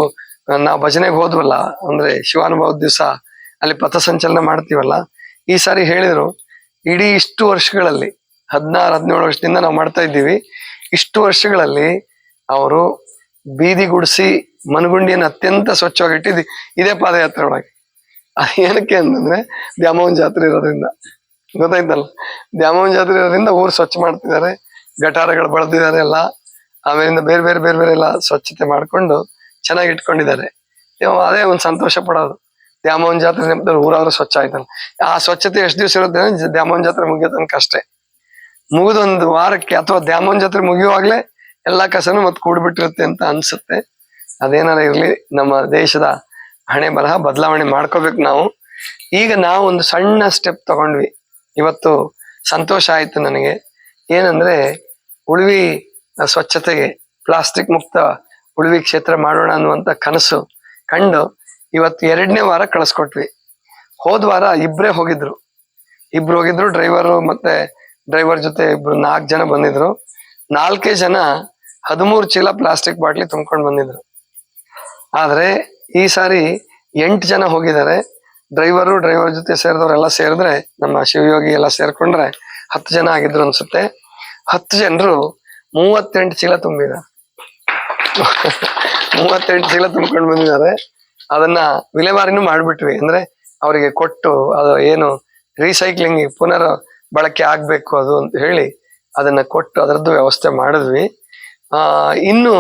ನಾವು ಭಜನೆಗೆ ಹೋದ್ವಲ್ಲ, ಅಂದ್ರೆ ಶಿವಾನುಭವದ ದಿವಸ ಅಲ್ಲಿ ಪಥಸಂಚಲನ ಮಾಡ್ತೀವಲ್ಲ, ಈ ಸಾರಿ ಹೇಳಿದ್ರು ಇಡೀ ಇಷ್ಟು ವರ್ಷಗಳಲ್ಲಿ 16-17 ವರ್ಷದಿಂದ ನಾವು ಮಾಡ್ತಾ ಇದ್ದೀವಿ. ಇಷ್ಟು ವರ್ಷಗಳಲ್ಲಿ ಅವರು ಬೀದಿ ಗುಡಿಸಿ ಮನಗುಂಡಿಯನ್ನು ಅತ್ಯಂತ ಸ್ವಚ್ಛವಾಗಿ ಇಟ್ಟಿದ್ದು ಇದೇ ಪಾದಯಾತ್ರೆ ಒಳಗೆ. ಅದು ಏನಕ್ಕೆ ಅಂತಂದ್ರೆ ದ್ಯಾಮೋಹನ್ ಜಾತ್ರೆ ಇರೋದ್ರಿಂದ, ಗೊತ್ತಾಯ್ತಲ್ಲ, ದ್ಯಾಮೋಹನ್ ಜಾತ್ರೆ ಇರೋದ್ರಿಂದ ಊರು ಸ್ವಚ್ಛ ಮಾಡ್ತಿದ್ದಾರೆ, ಗಟಾರಗಳು ಬಳದಿದ್ದಾರೆ ಎಲ್ಲ, ಆಮೇಲಿಂದ ಬೇರೆ ಬೇರೆ ಬೇರೆ ಬೇರೆ ಎಲ್ಲ ಸ್ವಚ್ಛತೆ ಮಾಡ್ಕೊಂಡು ಚೆನ್ನಾಗಿ ಇಟ್ಕೊಂಡಿದ್ದಾರೆ. ಅದೇ ಒಂದು ಸಂತೋಷ ಪಡೋದು. ದ್ಯಾಮೋಹನ್ ಜಾತ್ರೆ ನೆನಪಿದ್ರೆ ಊರಾದ್ರೂ ಸ್ವಚ್ಛ ಆಯ್ತಲ್ಲ. ಆ ಸ್ವಚ್ಛತೆ ಎಷ್ಟು ದಿವಸ ಇರುತ್ತೆ, ದ್ಯಾಮೋಹನ್ ಜಾತ್ರೆ ಮುಗಿಯೋ ತನಕ ಅಷ್ಟೇ. ಮುಗಿದೊಂದು ವಾರಕ್ಕೆ ಅಥವಾ ದ್ಯಾಮೋಹನ್ ಜಾತ್ರೆ ಮುಗಿಯುವಾಗ್ಲೇ ಎಲ್ಲಾ ಕಸನು ಮತ್ತೆ ಕೂಡ್ಬಿಟ್ಟಿರುತ್ತೆ ಅಂತ ಅನ್ಸುತ್ತೆ. ಅದೇನಾರ ಇರ್ಲಿ, ನಮ್ಮ ದೇಶದ ಹಣೆ ಬರಹ ಬದಲಾವಣೆ ಮಾಡ್ಕೋಬೇಕು ನಾವು. ಈಗ ನಾವು ಒಂದು ಸಣ್ಣ ಸ್ಟೆಪ್ ತಗೊಂಡ್ವಿ. ಇವತ್ತು ಸಂತೋಷ ಆಯ್ತು ನನಗೆ. ಏನಂದ್ರೆ ಉಳ್ವಿ ಸ್ವಚ್ಛತೆಗೆ, ಪ್ಲಾಸ್ಟಿಕ್ ಮುಕ್ತ ಉಳ್ವಿ ಕ್ಷೇತ್ರ ಮಾಡೋಣ ಅನ್ನುವಂತ ಕನಸು ಕಂಡು ಇವತ್ತು 2ನೇ ವಾರ ಕಳಿಸ್ಕೊಟ್ವಿ. ಹೋದ್ ವಾರ ಇಬ್ರು ಹೋಗಿದ್ರು, ಡ್ರೈವರು ಮತ್ತೆ ಡ್ರೈವರ್ ಜೊತೆ ಇಬ್ರು 4 ಜನ ಬಂದಿದ್ರು. 4 ಜನ 13 ಚೀಲ ಪ್ಲಾಸ್ಟಿಕ್ ಬಾಟ್ಲಿ ತುಂಬ್ಕೊಂಡು ಬಂದಿದ್ರು. ಆದ್ರೆ ಈ ಸಾರಿ 8 ಜನ ಹೋಗಿದ್ದಾರೆ. ಡ್ರೈವರ್ ಜೊತೆ ಸೇರಿದವರೆಲ್ಲ ಸೇರಿದ್ರೆ, ನಮ್ಮ ಶಿವಯೋಗಿ ಎಲ್ಲ ಸೇರ್ಕೊಂಡ್ರೆ 10 ಜನ ಆಗಿದ್ರು ಅನ್ಸುತ್ತೆ. 10 ಜನರು 38 ಚೀಲ ತುಂಬಿದ್ದಾರೆ. 38 ಚೀಲ ತುಂಬ್ಕೊಂಡು ಬಂದಿದ್ದಾರೆ. ಅದನ್ನ ವಿಲೇವಾರಿನೂ ಮಾಡ್ಬಿಟ್ವಿ. ಅಂದ್ರೆ ಅವರಿಗೆ ಕೊಟ್ಟು, ಅದು ಏನು ರೀಸೈಕ್ಲಿಂಗ್ ಪುನರ್ ಬಳಕೆ ಆಗ್ಬೇಕು ಅದು ಅಂತ ಹೇಳಿ ಅದನ್ನ ಕೊಟ್ಟು ಅದರದ್ದು ವ್ಯವಸ್ಥೆ ಮಾಡಿದ್ವಿ. ಇನ್ನು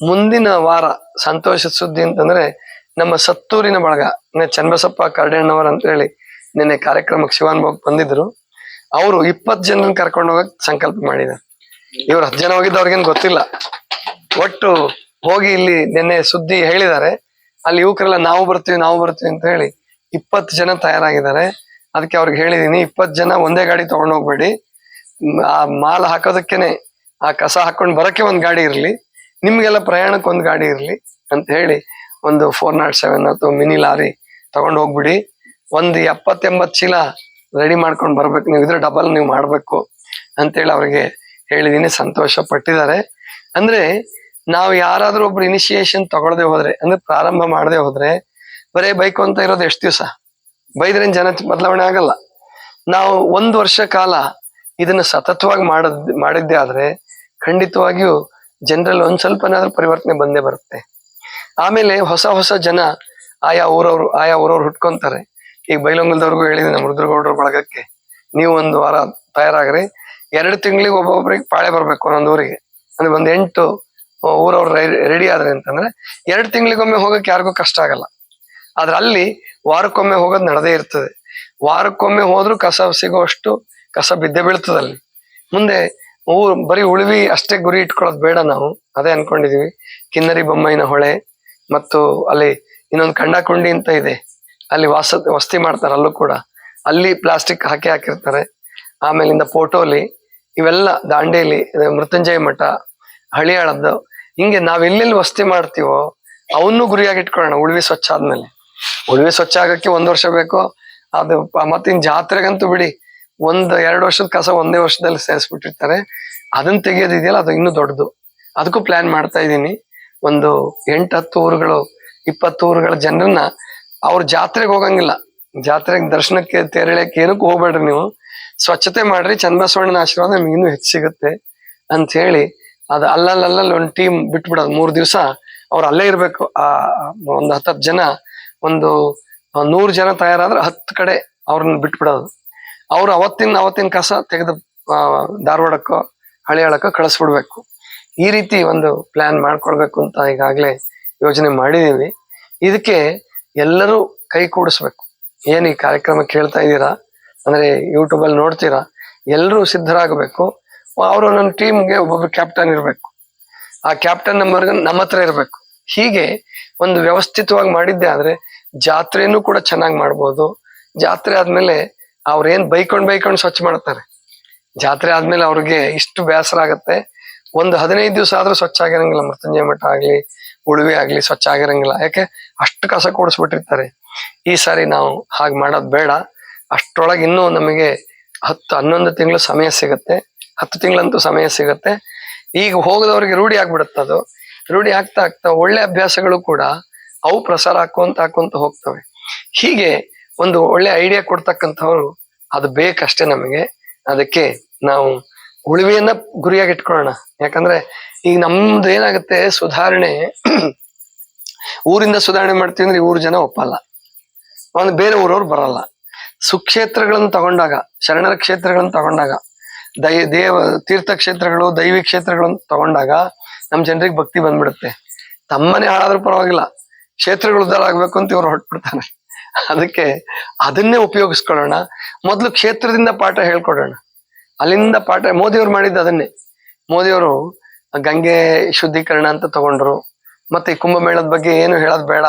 ಮುಂದಿನ ವಾರ ಸಂತೋಷದ ಸುದ್ದಿ ಅಂತಂದ್ರೆ, ನಮ್ಮ ಸತ್ತೂರಿನ ಬಳಗ, ಚನ್ನಬಸಪ್ಪ ಕರಡಣ್ಣವರ್ ಅಂತ ಹೇಳಿ ನಿನ್ನೆ ಕಾರ್ಯಕ್ರಮಕ್ಕೆ ಶಿವಾನುಭವಕ್ಕೆ ಬಂದಿದ್ರು. ಅವರು 20 ಜನರನ್ನ ಕರ್ಕೊಂಡು ಹೋಗಕ್ ಸಂಕಲ್ಪ ಮಾಡಿದ್ದಾರೆ. ಇವ್ರು 10 ಜನ ಹೋಗಿದ್ದವ್ರಿಗೇನ್ ಗೊತ್ತಿಲ್ಲ. ಒಟ್ಟು ಹೋಗಿ ಇಲ್ಲಿ ನಿನ್ನೆ ಸುದ್ದಿ ಹೇಳಿದ್ದಾರೆ. ಅಲ್ಲಿ ಯುವಕರೆಲ್ಲ ನಾವು ಬರ್ತೀವಿ ಅಂತ ಹೇಳಿ 20 ಜನ ತಯಾರಾಗಿದ್ದಾರೆ. ಅದಕ್ಕೆ ಅವ್ರಿಗೆ ಹೇಳಿದೀನಿ, 20 ಜನ ಒಂದೇ ಗಾಡಿ ತಗೊಂಡ್ ಹೋಗ್ಬೇಡಿ. ಆ ಮಾಲ್ ಹಾಕೋದಕ್ಕೇನೆ, ಆ ಕಸ ಹಾಕೊಂಡ್ ಬರಕ್ಕೆ ಒಂದ್ ಗಾಡಿ ಇರ್ಲಿ, ನಿಮ್ಗೆಲ್ಲ ಪ್ರಯಾಣಕ್ಕೆ ಒಂದ್ ಗಾಡಿ ಇರ್ಲಿ ಅಂತ ಹೇಳಿ ಒಂದು 407 ಅಥವಾ ಮಿನಿ ಲಾರಿ ತಗೊಂಡ್ ಹೋಗ್ಬಿಡಿ. ಒಂದು 70-80 ಚೀಲ ರೆಡಿ ಮಾಡ್ಕೊಂಡು ಬರ್ಬೇಕು. ನೀವು ಇದ್ರೆ ಡಬಲ್ ನೀವು ಮಾಡ್ಬೇಕು ಅಂತೇಳಿ ಅವ್ರಿಗೆ ಹೇಳಿದೀನಿ. ಸಂತೋಷ ಪಟ್ಟಿದ್ದಾರೆ. ಅಂದ್ರೆ ನಾವು ಯಾರಾದ್ರೂ ಒಬ್ರು ಇನಿಷಿಯೇಷನ್ ತಗೊಳ್ದೆ ಹೋದ್ರೆ, ಅಂದ್ರೆ ಪ್ರಾರಂಭ ಮಾಡದೆ ಹೋದ್ರೆ, ಬರೇ ಬೈಕು ಅಂತ ಇರೋದು ಎಷ್ಟು ದಿವಸ? ಬೈದ್ರೇನ್ ಜನ ಬದಲಾವಣೆ ಆಗಲ್ಲ. ನಾವು 1 ವರ್ಷ ಕಾಲ ಇದನ್ನ ಸತತವಾಗಿ ಮಾಡಿದ್ದೆ ಆದ್ರೆ ಖಂಡಿತವಾಗಿಯೂ ಜನರಲ್ಲಿ ಒಂದ್ ಸ್ವಲ್ಪನಾದ್ರೂ ಪರಿವರ್ತನೆ ಬಂದೇ ಬರುತ್ತೆ. ಆಮೇಲೆ ಹೊಸ ಜನ ಆಯಾ ಊರವ್ರು ಹುಟ್ಕೊಂತಾರೆ. ಈಗ ಬೈಲೊಂಗಲ್ದವ್ರಿಗೂ ಹೇಳಿದೆ, ನಮ್ಮ ರುದ್ರಗೌಡರ ಬಳಗಕ್ಕೆ, ನೀವು 1 ವಾರ ತಯಾರಾಗ್ರಿ. 2 ತಿಂಗಳಿಗೆ ಒಬ್ಬೊಬ್ರಿಗೆ ಪಾಳೆ ಬರ್ಬೇಕು ಒಂದೊಂದು ಊರಿಗೆ. ಅಂದ್ರೆ 8 ಊರವ್ರು ರೆಡಿ ಆದ್ರೆ ಅಂತಂದ್ರೆ 2 ತಿಂಗಳಿಗೊಮ್ಮೆ ಹೋಗಕ್ಕೆ ಯಾರಿಗೂ ಕಷ್ಟ ಆಗಲ್ಲ. ಆದ್ರೆ ಅಲ್ಲಿ ವಾರಕ್ಕೊಮ್ಮೆ ಹೋಗೋದು ನಡೆದೇ ಇರ್ತದೆ. ವಾರಕ್ಕೊಮ್ಮೆ ಹೋದ್ರೂ ಕಸ ಸಿಗೋಷ್ಟು ಕಸ ಬಿದ್ದೆ ಬೀಳ್ತದೆ ಅಲ್ಲಿ. ಮುಂದೆ ಬರೀ ಉಳಿವಿ ಅಷ್ಟೇ ಗುರಿ ಇಟ್ಕೊಳ್ಳೋದು ಬೇಡ. ನಾವು ಅದೇ ಅನ್ಕೊಂಡಿದೀವಿ. ಕಿನ್ನರಿ ಬೊಮ್ಮೈನ ಹೊಳೆ ಮತ್ತು ಅಲ್ಲಿ ಇನ್ನೊಂದು ಕಂಡಾಕುಂಡಿ ಅಂತ ಇದೆ, ಅಲ್ಲಿ ವಸತಿ ಮಾಡ್ತಾರೆ. ಅಲ್ಲೂ ಕೂಡ ಅಲ್ಲಿ ಪ್ಲಾಸ್ಟಿಕ್ ಹಾಕಿರ್ತಾರೆ. ಆಮೇಲಿಂದ ಪೋಟೋಲಿ, ಇವೆಲ್ಲ ದಾಂಡೇಲಿ, ಮೃತ್ಯುಂಜಯ ಮಠ, ಹಳಿಯಾಳದ್ದು, ಹಿಂಗೆ ನಾವೆಲ್ಲೆಲ್ಲಿ ವಸತಿ ಮಾಡ್ತೀವೋ ಅವನ್ನೂ ಗುರಿಯಾಗಿ ಇಟ್ಕೊಳ್ಳೋಣ. ಉಳಿವಿ ಸ್ವಚ್ಛ ಆದ್ಮೇಲೆ, ಉಳಿವಿ ಸ್ವಚ್ಛ ಆಗಕ್ಕೆ 1 ವರ್ಷ ಬೇಕು. ಅದು ಮತ್ತಿನ್ ಜಾತ್ರೆಗಂತೂ ಬಿಡಿ, 1-2 ವರ್ಷದ ಕಸ ಒಂದೇ ವರ್ಷದಲ್ಲಿ ಸೇರಿಸ್ಬಿಟ್ಟಿರ್ತಾರೆ. ಅದನ್ನ ತೆಗಿಯೋದಿದೆಯಲ್ಲ, ಅದು ಇನ್ನೂ ದೊಡ್ಡದು. ಅದಕ್ಕೂ ಪ್ಲಾನ್ ಮಾಡ್ತಾ ಇದ್ದೀನಿ. ಒಂದು 8-10 ಊರುಗಳು, 20 ಊರುಗಳ ಜನರನ್ನ, ಅವ್ರ ಜಾತ್ರೆಗೆ ಹೋಗಂಗಿಲ್ಲ, ಜಾತ್ರೆಗೆ ದರ್ಶನಕ್ಕೆ ತೇರಳಿಯಕ್ಕೆ ಏನಕ್ಕೂ ಹೋಗ್ಬೇಡ್ರಿ, ನೀವು ಸ್ವಚ್ಛತೆ ಮಾಡ್ರಿ, ಚನ್ನಬಸವಣ್ಣನ ಆಶೀರ್ವಾದ ನಿಮ್ಗೆ ಇನ್ನೂ ಹೆಚ್ಚು ಸಿಗುತ್ತೆ ಅಂತ ಹೇಳಿ, ಅದು ಅಲ್ಲಲ್ಲಿ ಒಂದು ಟೀಮ್ ಬಿಟ್ಬಿಡೋದು. 3 ದಿವಸ ಅವ್ರು ಅಲ್ಲೇ ಇರ್ಬೇಕು. ಒಂದು 10 ಜನ, ಒಂದು 100 ಜನ ತಯಾರಾದ್ರೆ 10 ಕಡೆ ಅವ್ರನ್ನ ಬಿಟ್ಬಿಡೋದು. ಅವ್ರು ಅವತ್ತಿನ ಕಸ ತೆಗೆದು ಧಾರವಾಡಕ್ಕೋ ಹಳಿಯಾಳಕ್ಕೋ ಕಳಿಸ್ಬಿಡ್ಬೇಕು. ಈ ರೀತಿ ಒಂದು ಪ್ಲಾನ್ ಮಾಡ್ಕೊಳ್ಬೇಕು ಅಂತ ಈಗಾಗ್ಲೇ ಯೋಜನೆ ಮಾಡಿದೀವಿ. ಇದಕ್ಕೆ ಎಲ್ಲರೂ ಕೈ ಕೂಡಿಸ್ಬೇಕು. ಏನ್ ಈ ಕಾರ್ಯಕ್ರಮ ಕೇಳ್ತಾ ಇದ್ದೀರಾ ಅಂದ್ರೆ ಯೂಟ್ಯೂಬ್ ಅಲ್ಲಿ ನೋಡ್ತೀರಾ, ಎಲ್ಲರೂ ಸಿದ್ಧರಾಗಬೇಕು. ಅವರು ನನ್ನ ಟೀಮ್ಗೆ ಒಬ್ಬೊಬ್ರು ಕ್ಯಾಪ್ಟನ್ ಇರ್ಬೇಕು. ಆ ಕ್ಯಾಪ್ಟನ್ ನಂಬರ್ ನಮ್ಮ ಹತ್ರ ಇರ್ಬೇಕು. ಹೀಗೆ ಒಂದು ವ್ಯವಸ್ಥಿತವಾಗಿ ಮಾಡಿದ್ದೆ ಆದ್ರೆ ಜಾತ್ರೆನೂ ಕೂಡ ಚೆನ್ನಾಗಿ ಮಾಡ್ಬೋದು. ಜಾತ್ರೆ ಆದ್ಮೇಲೆ ಅವ್ರೇನ್ ಬೈಕೊಂಡ್ ಸ್ವಚ್ಛ ಮಾಡ್ತಾರೆ. ಜಾತ್ರೆ ಆದ್ಮೇಲೆ ಅವ್ರಿಗೆ ಇಷ್ಟು ಬೇಸರ ಆಗತ್ತೆ. ಒಂದು 15 ದಿವಸ ಆದ್ರೂ ಸ್ವಚ್ಛ ಆಗಿರಂಗಿಲ್ಲ. ಮೃತ್ಯುಂಜಯ ಮಠ ಆಗ್ಲಿ, ಉಳುವೆ ಆಗ್ಲಿ ಸ್ವಚ್ಛ ಆಗಿರಂಗಿಲ್ಲ. ಯಾಕೆ? ಅಷ್ಟು ಕಸ ಕೂಡಿಸ್ಬಿಟ್ಟಿರ್ತಾರೆ. ಈ ಸಾರಿ ನಾವು ಹಾಗೆ ಮಾಡೋದು ಬೇಡ. ಅಷ್ಟರೊಳಗೆ ಇನ್ನೂ ನಮಗೆ 10-11 ತಿಂಗಳು ಸಮಯ ಸಿಗುತ್ತೆ. 10 ತಿಂಗಳಂತೂ ಸಮಯ ಸಿಗುತ್ತೆ. ಈಗ ಹೋಗದವ್ರಿಗೆ ರೂಢಿ ಆಗ್ಬಿಡುತ್ತೆ. ಅದು ರೂಢಿ ಆಗ್ತಾ ಆಗ್ತಾ ಒಳ್ಳೆ ಅಭ್ಯಾಸಗಳು ಕೂಡ ಅವು ಪ್ರಸಾರ ಹಾಕೊಂತ ಹೋಗ್ತವೆ. ಹೀಗೆ ಒಂದು ಒಳ್ಳೆ ಐಡಿಯಾ ಕೊಡ್ತಕ್ಕಂಥವ್ರು ಅದು ಬೇಕಷ್ಟೇ ನಮಗೆ. ಅದಕ್ಕೆ ನಾವು ಉಳುವೆಯನ್ನ ಗುರಿಯಾಗಿ ಇಟ್ಕೊಳ್ಳೋಣ. ಯಾಕಂದ್ರೆ ಈಗ ನಮ್ದು ಏನಾಗುತ್ತೆ, ಸುಧಾರಣೆ ಊರಿಂದ ಸುಧಾರಣೆ ಮಾಡ್ತೀವಿ ಅಂದ್ರೆ ಊರ್ ಜನ ಒಪ್ಪಲ್ಲ, ಒಂದು ಬೇರೆ ಊರವ್ರು ಬರಲ್ಲ. ಸುಕ್ಷೇತ್ರಗಳನ್ನು ತಗೊಂಡಾಗ, ಶರಣರ ಕ್ಷೇತ್ರಗಳನ್ನು ತಗೊಂಡಾಗ, ತೀರ್ಥ ಕ್ಷೇತ್ರಗಳು, ದೈವಿ ಕ್ಷೇತ್ರಗಳನ್ನು ತಗೊಂಡಾಗ ನಮ್ ಜನರಿಗೆ ಭಕ್ತಿ ಬಂದ್ಬಿಡುತ್ತೆ. ತಮ್ಮನೆ ಹಾಳಾದ್ರೂ ಪರವಾಗಿಲ್ಲ, ಕ್ಷೇತ್ರಗಳು ಉದ್ಧಾರ ಆಗ್ಬೇಕು ಅಂತ ಇವ್ರು ಹೊರಟ್ಬಿಡ್ತಾನೆ. ಅದಕ್ಕೆ ಅದನ್ನೇ ಉಪಯೋಗಿಸ್ಕೊಳ್ಳೋಣ. ಮೊದಲು ಕ್ಷೇತ್ರದಿಂದ ಪಾಠ ಹೇಳ್ಕೊಡೋಣ, ಅಲ್ಲಿಂದ ಪಾಠ. ಮೋದಿಯವ್ರು ಮಾಡಿದ್ದು ಅದನ್ನೇ. ಮೋದಿಯವರು ಗಂಗೆ ಶುದ್ಧೀಕರಣ ಅಂತ ತಗೊಂಡ್ರು. ಮತ್ತೆ ಈ ಕುಂಭಮೇಳದ ಬಗ್ಗೆ ಏನು ಹೇಳೋದ್ ಬೇಡ,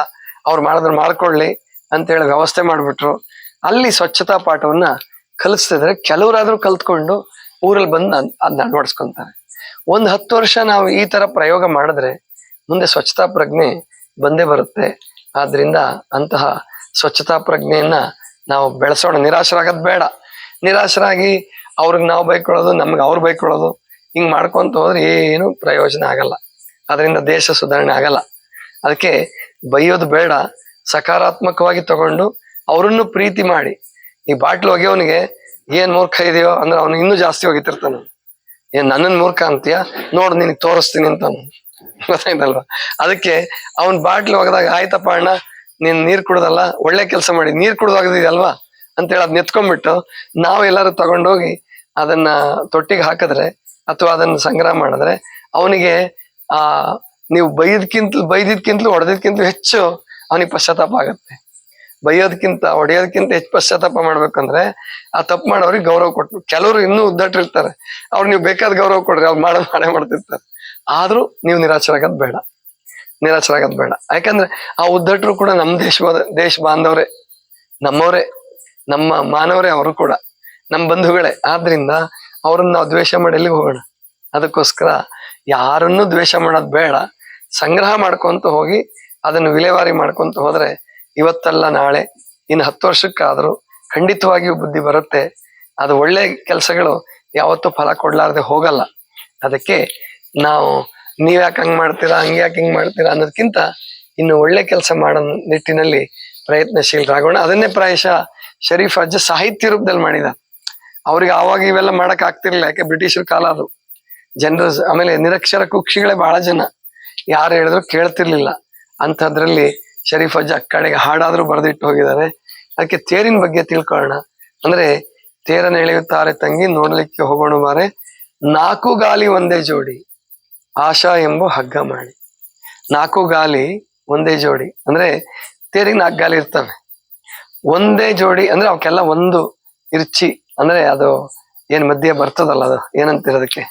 ಅವ್ರು ಮಾಡಿದ್ರು ಮಾಡ್ಕೊಳ್ಳಿ ಅಂತ ಹೇಳಿ ವ್ಯವಸ್ಥೆ ಮಾಡ್ಬಿಟ್ರು. ಅಲ್ಲಿ ಸ್ವಚ್ಛತಾ ಪಾಠವನ್ನ ಕಲಿಸ್ತಿದ್ರೆ ಕೆಲವರಾದ್ರೂ ಕಲ್ತ್ಕೊಂಡು ಊರಲ್ಲಿ ಬಂದು ಅದನ್ನ ಅಳವಡಿಸ್ಕೊಂತಾರೆ. 10 ವರ್ಷ ನಾವು ಈ ತರ ಪ್ರಯೋಗ ಮಾಡಿದ್ರೆ ಮುಂದೆ ಸ್ವಚ್ಛತಾ ಪ್ರಜ್ಞೆ ಬಂದೇ ಬರುತ್ತೆ. ಆದ್ರಿಂದ ಅಂತಹ ಸ್ವಚ್ಛತಾ ಪ್ರಜ್ಞೆಯನ್ನ ನಾವು ಬೆಳೆಸೋಣ. ನಿರಾಶರಾಗದ್ ಬೇಡ. ನಿರಾಶರಾಗಿ ಅವ್ರಿಗೆ ನಾವು ಬೈಕೊಳ್ಳೋದು, ನಮ್ಗೆ ಅವ್ರು ಬೈಕೊಳ್ಳೋದು, ಹಿಂಗ್ ಮಾಡ್ಕೊಂತ ಹೋದ್ರೆ ಏನು ಪ್ರಯೋಜನ ಆಗಲ್ಲ. ಅದರಿಂದ ದೇಶ ಸುಧಾರಣೆ ಆಗಲ್ಲ. ಅದಕ್ಕೆ ಬೈಯೋದು ಬೇಡ, ಸಕಾರಾತ್ಮಕವಾಗಿ ತಗೊಂಡು ಅವರನ್ನು ಪ್ರೀತಿ ಮಾಡಿ. ಈ ಬಾಟ್ಲು ಒಗೆಯವನಿಗೆ ಏನ್ ಮೂರ್ಖ ಇದೆಯೋ ಅಂದ್ರೆ ಅವನು ಇನ್ನೂ ಜಾಸ್ತಿ ಒಗಿತಿರ್ತಾನ. ಏನ್ ನನ್ನನ್ ಮೂರ್ಖ ಅಂತೀಯ, ನೋಡು ನಿನಗೆ ತೋರಿಸ್ತೀನಿ ಅಂತ. ಗೊತ್ತಾಯ್ತಲ್ವಾ? ಅದಕ್ಕೆ ಅವನ್ ಬಾಟ್ಲು ಒಗದಾಗ, ಆಯ್ತಪ್ಪ ಅಣ್ಣ ನೀನ್ ನೀರ್ ಕುಡ್ದಲ್ಲ, ಒಳ್ಳೆ ಕೆಲಸ ಮಾಡಿ, ನೀರ್ ಕುಡ್ದೋಗದಿದಲ್ವಾ ಅಂತೇಳಿ ಅದ್ ನೆತ್ಕೊಂಡ್ಬಿಟ್ಟು ನಾವು ಎಲ್ಲಾರು ತಗೊಂಡೋಗಿ ಅದನ್ನ ತೊಟ್ಟಿಗೆ ಹಾಕಿದ್ರೆ ಅಥವಾ ಅದನ್ನ ಸಂಗ್ರಹ ಮಾಡಿದ್ರೆ ಅವನಿಗೆ ನೀವು ಬೈದಿದ್ಕಿಂತಲೂ ಹೊಡೆದಿದ್ಕಿಂತಲೂ ಹೆಚ್ಚು ಅವನಿಗೆ ಪಶ್ಚಾತ್ತಾಪ ಆಗತ್ತೆ. ಬೈಯೋದಕ್ಕಿಂತ ಹೊಡೆಯೋದಕ್ಕಿಂತ ಹೆಚ್ಚು ಪಶ್ಚಾತ್ತಾಪ ಮಾಡ್ಬೇಕಂದ್ರೆ ಆ ತಪ್ಪು ಮಾಡೋರಿಗೆ ಗೌರವ ಕೊಟ್ಟು. ಕೆಲವರು ಇನ್ನೂ ಉದ್ದಟ್ಟಿರ್ತಾರೆ, ಅವ್ರು ನೀವು ಬೇಕಾದ ಗೌರವ ಕೊಡ್ರಿ, ಅವ್ರು ಮಾಡೇ ಮಾಡ್ತಿರ್ತಾರೆ. ಆದ್ರೂ ನೀವು ನಿರಾಶರಾಗದ್ ಬೇಡ. ಯಾಕಂದ್ರೆ ಆ ಉದ್ದಟರು ಕೂಡ ನಮ್ಮ ದೇಶ ಬಾಂಧವರೇ, ನಮ್ಮವರೇ, ನಮ್ಮ ಮಾನವರೇ. ಅವರು ಕೂಡ ನಮ್ಮ ಬಂಧುಗಳೇ. ಆದ್ರಿಂದ ಅವ್ರನ್ನ ನಾವು ದ್ವೇಷ ಮಾಡಿ ಎಲ್ಲಿಗೆ ಹೋಗೋಣ? ಅದಕ್ಕೋಸ್ಕರ ಯಾರನ್ನು ದ್ವೇಷ ಮಾಡೋದ್ ಬೇಡ. ಸಂಗ್ರಹ ಮಾಡ್ಕೊಂತ ಹೋಗಿ ಅದನ್ನು ವಿಲೇವಾರಿ ಮಾಡ್ಕೊಂತ ಹೋದ್ರೆ ಇವತ್ತಲ್ಲ ನಾಳೆ, ಇನ್ನು 10 ವರ್ಷಕ್ಕಾದ್ರೂ ಖಂಡಿತವಾಗಿಯೂ ಬುದ್ಧಿ ಬರುತ್ತೆ. ಅದು ಒಳ್ಳೆ ಕೆಲಸಗಳು ಯಾವತ್ತೂ ಫಲ ಕೊಡ್ಲಾರ್ದೆ ಹೋಗಲ್ಲ. ಅದಕ್ಕೆ ನಾವು ನೀವ್ಯಾಕೆ ಹಂಗ್ ಮಾಡ್ತೀರಾ, ಹಂಗ್ಯಾಕೆ ಹಿಂಗ್ ಮಾಡ್ತೀರಾ ಅನ್ನೋದಕ್ಕಿಂತ ಇನ್ನು ಒಳ್ಳೆ ಕೆಲಸ ಮಾಡೋ ನಿಟ್ಟಿನಲ್ಲಿ ಪ್ರಯತ್ನಶೀಲರಾಗೋಣ. ಅದನ್ನೇ ಪ್ರಾಯಶಃ ಶರೀಫ್ ಅಜ್ಜ ಸಾಹಿತ್ಯ ರೂಪದಲ್ಲಿ ಮಾಡಿದ. ಅವ್ರಿಗೆ ಆವಾಗ ಇವೆಲ್ಲ ಮಾಡಕ್ ಆಗ್ತಿರ್ಲಿಲ್ಲ, ಯಾಕೆ ಬ್ರಿಟಿಷರ ಕಾಲ ಅದು. ಜನರು ಆಮೇಲೆ ನಿರಕ್ಷರ ಕುಕ್ಷಿಗಳೇ ಬಹಳ ಜನ, ಯಾರು ಹೇಳಿದ್ರು ಕೇಳ್ತಿರ್ಲಿಲ್ಲ. ಅಂಥದ್ರಲ್ಲಿ ಶರೀಫ್ ಅಜ್ಜ ಕಡೆಗೆ ಹಾಡಾದ್ರೂ ಬರೆದಿಟ್ಟು ಹೋಗಿದ್ದಾರೆ. ಅದಕ್ಕೆ ತೇರಿನ ಬಗ್ಗೆ ತಿಳ್ಕೊಳ್ಳೋಣ. ಅಂದ್ರೆ ತೇರನ್ನು ಎಳೆಯುತ್ತಾರೆ ತಂಗಿ, ನೋಡ್ಲಿಕ್ಕೆ ಹೋಗೋಣ ಬಾರೆ, 4 ಗಾಲಿ ಒಂದೇ ಜೋಡಿ, ಆಶಾ ಎಂಬ ಹಗ್ಗ ಮಾಡಿ. 4 ಗಾಲಿ ಒಂದೇ ಜೋಡಿ ಅಂದ್ರೆ ತೇರಿಗೆ 4 ಗಾಲಿ ಇರ್ತವೆ. ಒಂದೇ ಜೋಡಿ ಅಂದ್ರೆ ಅವಕ್ಕೆಲ್ಲ ಒಂದು ಇರ್ಚಿ, ಅಂದ್ರೆ ಅದು ಏನ್ ಮಧ್ಯೆ ಬರ್ತದಲ್ಲ, ಅದು ಏನಂತಿರೋದಕ್ಕೆ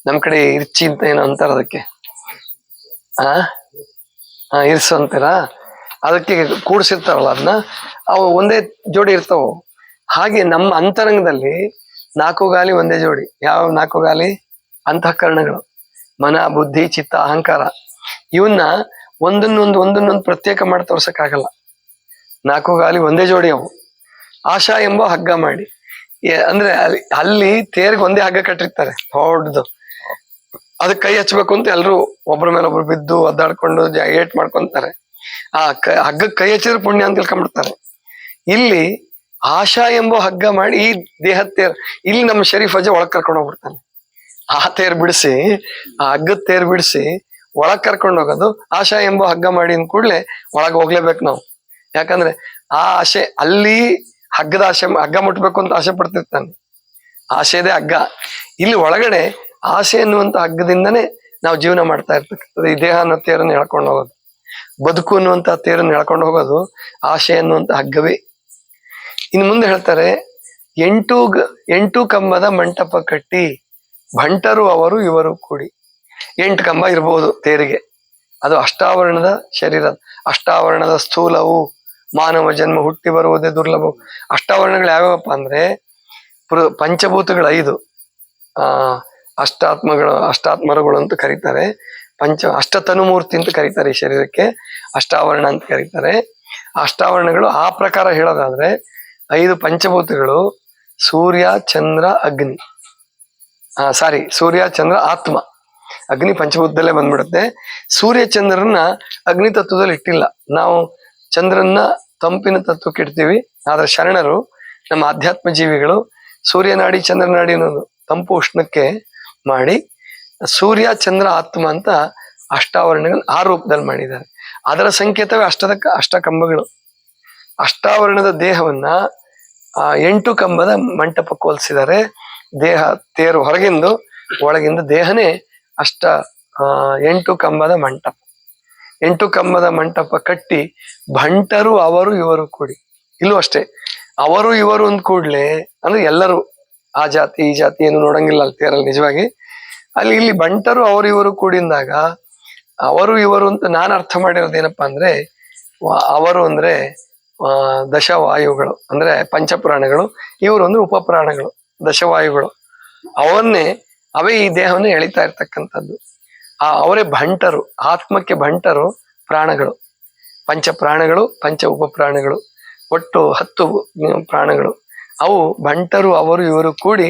ನಮ್ ಕಡೆ ಇರ್ಚಿ ಅಂತ ಏನೋ ಅಂತಾರ ಅದಕ್ಕೆ. ಇರ್ಸು ಅಂತೀರಾ? ಅದಕ್ಕೆ ಕೂಡ್ಸಿರ್ತಾರಲ್ಲ ಅದನ್ನ, ಅವು ಒಂದೇ ಜೋಡಿ ಇರ್ತಾವ. ಹಾಗೆ ನಮ್ಮ ಅಂತರಂಗದಲ್ಲಿ 4 ಗಾಲಿ ಒಂದೇ ಜೋಡಿ. ಯಾವ 4 ಗಾಲಿ? ಅಂತಃಕರಣಗಳು, ಮನ, ಬುದ್ಧಿ, ಚಿತ್ತ, ಅಹಂಕಾರ. ಇವನ್ನ ಒಂದನ್ನೊಂದು ಪ್ರತ್ಯೇಕ ಮಾಡಿ ತೋರ್ಸಕ್ಕಾಗಲ್ಲ. 4 ಗಾಲಿ ಒಂದೇ ಜೋಡಿ ಅವು. ಆಶಾ ಎಂಬ ಹಗ್ಗ ಮಾಡಿ. ಅಂದ್ರೆ ಅಲ್ಲಿ ತೇರ್ಗೆ ಒಂದೇ ಹಗ್ಗ ಕಟ್ಟಿರ್ತಾರೆ ದೊಡ್ಡದು. ಅದಕ್ಕೆ ಕೈ ಹಚ್ಬೇಕು ಅಂತ ಎಲ್ರು ಒಬ್ರ ಮೇಲೆ ಒಬ್ರು ಬಿದ್ದು ಒದ್ದಾಡ್ಕೊಂಡು ಏಟ್ ಮಾಡ್ಕೊಂತಾರೆ. ಆ ಹಗ್ಗಕ್ಕೆ ಕೈ ಹಚ್ಚಿದ್ರೆ ಪುಣ್ಯ ಅಂತ ತಿಳ್ಕೊಂಡ್ಬಿಡ್ತಾರೆ. ಇಲ್ಲಿ ಆಶಾ ಎಂಬ ಹಗ್ಗ ಮಾಡಿ ಈ ದೇಹದ ತೇರ್, ಇಲ್ಲಿ ನಮ್ಮ ಶರೀಫ್ ಅಜ್ಜ ಒಳಗ್ ಕರ್ಕೊಂಡು ಹೋಗ್ಬಿಡ್ತಾನೆ. ಆ ತೇರ್ ಬಿಡಿಸಿ, ಆ ಹಗ್ಗದ ತೇರ್ ಬಿಡಿಸಿ ಒಳಗ್ ಕರ್ಕೊಂಡು ಹೋಗೋದು. ಆಶಾ ಎಂಬ ಹಗ್ಗ ಮಾಡಿ ಅಂದ ಕೂಡ್ಲೆ ಒಳಗ್ ಹೋಗ್ಲೇಬೇಕು ನಾವು. ಯಾಕಂದ್ರೆ ಆ ಆಶೆ, ಅಲ್ಲಿ ಹಗ್ಗದ ಆಶೆ, ಹಗ್ಗ ಮುಟ್ಬೇಕು ಅಂತ ಆಸೆ ಪಡ್ತಿರ್ತಾನೆ, ಆಸೆದೇ ಹಗ್ಗ. ಇಲ್ಲಿ ಒಳಗಡೆ ಆಸೆ ಅನ್ನುವಂತ ಹಗ್ಗದಿಂದನೇ ನಾವು ಜೀವನ ಮಾಡ್ತಾ ಇರ್ತಕ್ಕಂಥದ್ದು. ಈ ದೇಹ ಅನ್ನೋ ತೇರನ್ನು ಎಳ್ಕೊಂಡು ಹೋಗೋದು, ಬದುಕು ಅನ್ನುವಂತ ತೇರನ್ನು ಎಳ್ಕೊಂಡು ಹೋಗೋದು ಆಶೆ ಅನ್ನುವಂತ ಹಗ್ಗವೇ. ಇನ್ನು ಮುಂದೆ ಹೇಳ್ತಾರೆ, 8 ಕಂಬದ ಮಂಟಪ ಕಟ್ಟಿ, ಭಂಟರು ಅವರು ಇವರು ಕೂಡಿ. 8 ಕಂಬ ಇರ್ಬೋದು ತೇರಿಗೆ. ಅದು ಅಷ್ಟಾವರಣದ ಶರೀರ, ಅಷ್ಟಾವರಣದ ಸ್ಥೂಲವು. ಮಾನವ ಜನ್ಮ ಹುಟ್ಟಿ ಬರುವುದೇ ದುರ್ಲಭ. ಅಷ್ಟಾವರಣಗಳು ಯಾವ್ಯಾವಪ್ಪ ಅಂದ್ರೆ ಪಂಚಭೂತಗಳು 5, ಅಷ್ಟಾತ್ಮರುಗಳು ಅಂತ ಕರೀತಾರೆ. ಅಷ್ಟತನುಮೂರ್ತಿ ಅಂತ ಕರೀತಾರೆ ಈ ಶರೀರಕ್ಕೆ. ಅಷ್ಟಾವರಣ ಅಂತ ಕರೀತಾರೆ. ಅಷ್ಟಾವರಣಗಳು ಆ ಪ್ರಕಾರ ಹೇಳೋದಾದ್ರೆ 5 ಪಂಚಭೂತಗಳು ಸೂರ್ಯ, ಚಂದ್ರ, ಅಗ್ನಿ. ಸೂರ್ಯ, ಚಂದ್ರ, ಆತ್ಮ. ಅಗ್ನಿ ಪಂಚಭೂತದಲ್ಲೇ ಬಂದ್ಬಿಡುತ್ತೆ. ಸೂರ್ಯ ಚಂದ್ರನ ಅಗ್ನಿ ತತ್ವದಲ್ಲಿ ಇಟ್ಟಿಲ್ಲ. ನಾವು ಚಂದ್ರನ್ನ ತಂಪಿನ ತತ್ವಕ್ಕೆ ಇಡ್ತೀವಿ. ಆದ್ರೆ ಶರಣರು, ನಮ್ಮ ಆಧ್ಯಾತ್ಮ ಜೀವಿಗಳು ಸೂರ್ಯನಾಡಿ ಚಂದ್ರನಾಡಿ ಅನ್ನೋದು ತಂಪು ಉಷ್ಣಕ್ಕೆ ಮಾಡಿ ಸೂರ್ಯ, ಚಂದ್ರ, ಆತ್ಮ ಅಂತ ಅಷ್ಟಾವರಣಗಳು ಆ ರೂಪದಲ್ಲಿ ಮಾಡಿದ್ದಾರೆ. ಅದರ ಸಂಕೇತವೇ ಅಷ್ಟಕಂಬಗಳು. ಅಷ್ಟಾವರಣದ ದೇಹವನ್ನ 8 ಕಂಬದ ಮಂಟಪಕ್ಕೆ ಹೋಲಿಸಿದ್ದಾರೆ. ದೇಹ ತೇರು ಹೊರಗಿಂದು, ಒಳಗಿಂದ ದೇಹನೇ 8 ಕಂಬದ ಮಂಟಪ. 8 ಕಂಬದ ಮಂಟಪ ಕಟ್ಟಿ ಭಂಟರು ಅವರು ಇವರು ಕೂಡಿ. ಇಲ್ಲೂ ಅಷ್ಟೇ, ಅವರು ಇವರು ಅಂದ್ ಕೂಡ್ಲೆ ಅಂದ್ರೆ ಎಲ್ಲರೂ ಆ ಜಾತಿ ಈ ಜಾತಿ ಏನು ನೋಡಂಗಿಲ್ಲ ಅಲ್ಲಿ ತೇರಲ್ಲಿ ನಿಜವಾಗಿ. ಇಲ್ಲಿ ಬಂಟರು ಅವರು ಇವರು ಕೂಡಿಂದಾಗ ಅವರು ಇವರು ಅಂತ ನಾನು ಅರ್ಥ ಮಾಡಿರೋದೇನಪ್ಪಾ ಅಂದ್ರೆ, ಅವರು ಅಂದ್ರೆ ದಶವಾಯುಗಳು ಅಂದ್ರೆ ಪಂಚಪ್ರಾಣಗಳು, ಇವರು ಅಂದ್ರೆ ಉಪಪ್ರಾಣಗಳು ದಶವಾಯುಗಳು. ಅವೇ ಈ ದೇಹವನ್ನು ಎಳಿತಾ ಇರ್ತಕ್ಕಂಥದ್ದು. ಅವರೇ ಭಂಟರು, ಆತ್ಮಕ್ಕೆ ಭಂಟರು ಪ್ರಾಣಗಳು. ಪಂಚ ಪ್ರಾಣಗಳು, ಪಂಚ ಉಪಪ್ರಾಣಗಳು, ಒಟ್ಟು 10 ಪ್ರಾಣಗಳು. ಅವು ಭಂಟರು ಅವರು ಇವರು ಕೂಡಿ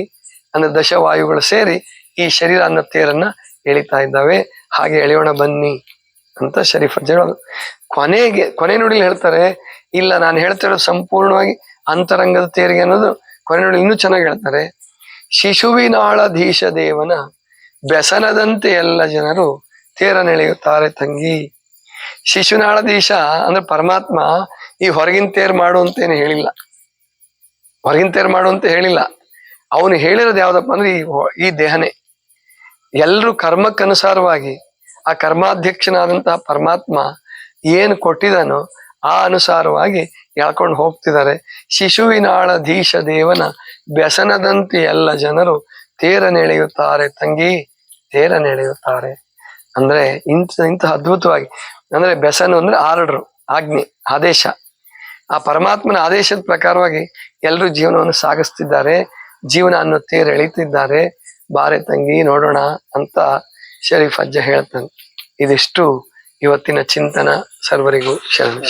ಅಂದ್ರೆ ದಶವಾಯುಗಳು ಸೇರಿ ಈ ಶರೀರ ಅನ್ನೋ ತೇರನ್ನ ಎಳಿತಾ ಇದ್ದಾವೆ. ಹಾಗೆ ಎಳೆಯೋಣ ಬನ್ನಿ ಅಂತ ಶರೀಫ್ ಅಜ್ಜ ಹೇಳೋದು. ಕೊನೆ ನುಡಿಲಿ ಹೇಳ್ತಾರೆ, ಇಲ್ಲ ನಾನು ಹೇಳ್ತಿರೋದು ಸಂಪೂರ್ಣವಾಗಿ ಅಂತರಂಗದ ತೇರಿಗೆ ಅನ್ನೋದು ಕೊನೆ ನುಡಿಲಿ ಇನ್ನೂ ಚೆನ್ನಾಗಿ ಹೇಳ್ತಾರೆ. ಶಿಶುವಿನಾಳಧೀಶ ದೇವನ ವ್ಯಸನದಂತೆ ಎಲ್ಲ ಜನರು ತೇರನೆಳೆಯುತ್ತಾರೆ ತಂಗಿ. ಶಿಶುನಾಳಧೀಶ ಅಂದ್ರೆ ಪರಮಾತ್ಮ ಈ ಹೊರಗಿನ ತೇರ್ ಮಾಡು ಅಂತೇನು ಹೇಳಿಲ್ಲ. ಹೊರಗಿನ ತೇರ್ ಮಾಡು ಅಂತ ಹೇಳಿಲ್ಲ. ಅವನು ಹೇಳಿರೋದು ಯಾವ್ದಪ್ಪ ಅಂದ್ರೆ ಈ ದೇಹನೇ. ಎಲ್ರು ಕರ್ಮಕ್ಕನುಸಾರವಾಗಿ ಆ ಕರ್ಮಾಧ್ಯಕ್ಷನಾದಂತಹ ಪರಮಾತ್ಮ ಏನು ಕೊಟ್ಟಿದಾನೋ ಆ ಅನುಸಾರವಾಗಿ ಎಳ್ಕೊಂಡು ಹೋಗ್ತಿದ್ದಾರೆ. ಶಿಶುವಿನಾಳಧೀಶ ದೇವನ ವ್ಯಸನದಂತೆ ಎಲ್ಲ ಜನರು ತೇರನೆಳೆಯುತ್ತಾರೆ ತಂಗಿ, ತೇರನೆಳೆಯುತ್ತಾರೆ. ಅಂದ್ರೆ ಇಂತಹ ಅದ್ಭುತವಾಗಿ, ಅಂದ್ರೆ ವ್ಯಸನ ಅಂದ್ರೆ ಆರ್ಡರ್, ಆಜ್ಞೆ, ಆದೇಶ. ಆ ಪರಮಾತ್ಮನ ಆದೇಶದ ಪ್ರಕಾರವಾಗಿ ಎಲ್ಲರೂ ಜೀವನವನ್ನು ಸಾಗಿಸ್ತಿದ್ದಾರೆ. ಜೀವನ ಅನ್ನೋ ತೇರು ಎಳಿತಿದ್ದಾರೆ. ಬಾರೆ ತಂಗಿ ನೋಡೋಣ ಅಂತ ಶರೀಫ್ ಅಜ್ಜ ಹೇಳ್ತಾನೆ. ಇದಿಷ್ಟು ಇವತ್ತಿನ ಚಿಂತನ. ಸರ್ವರಿಗೂ ಶರಣ.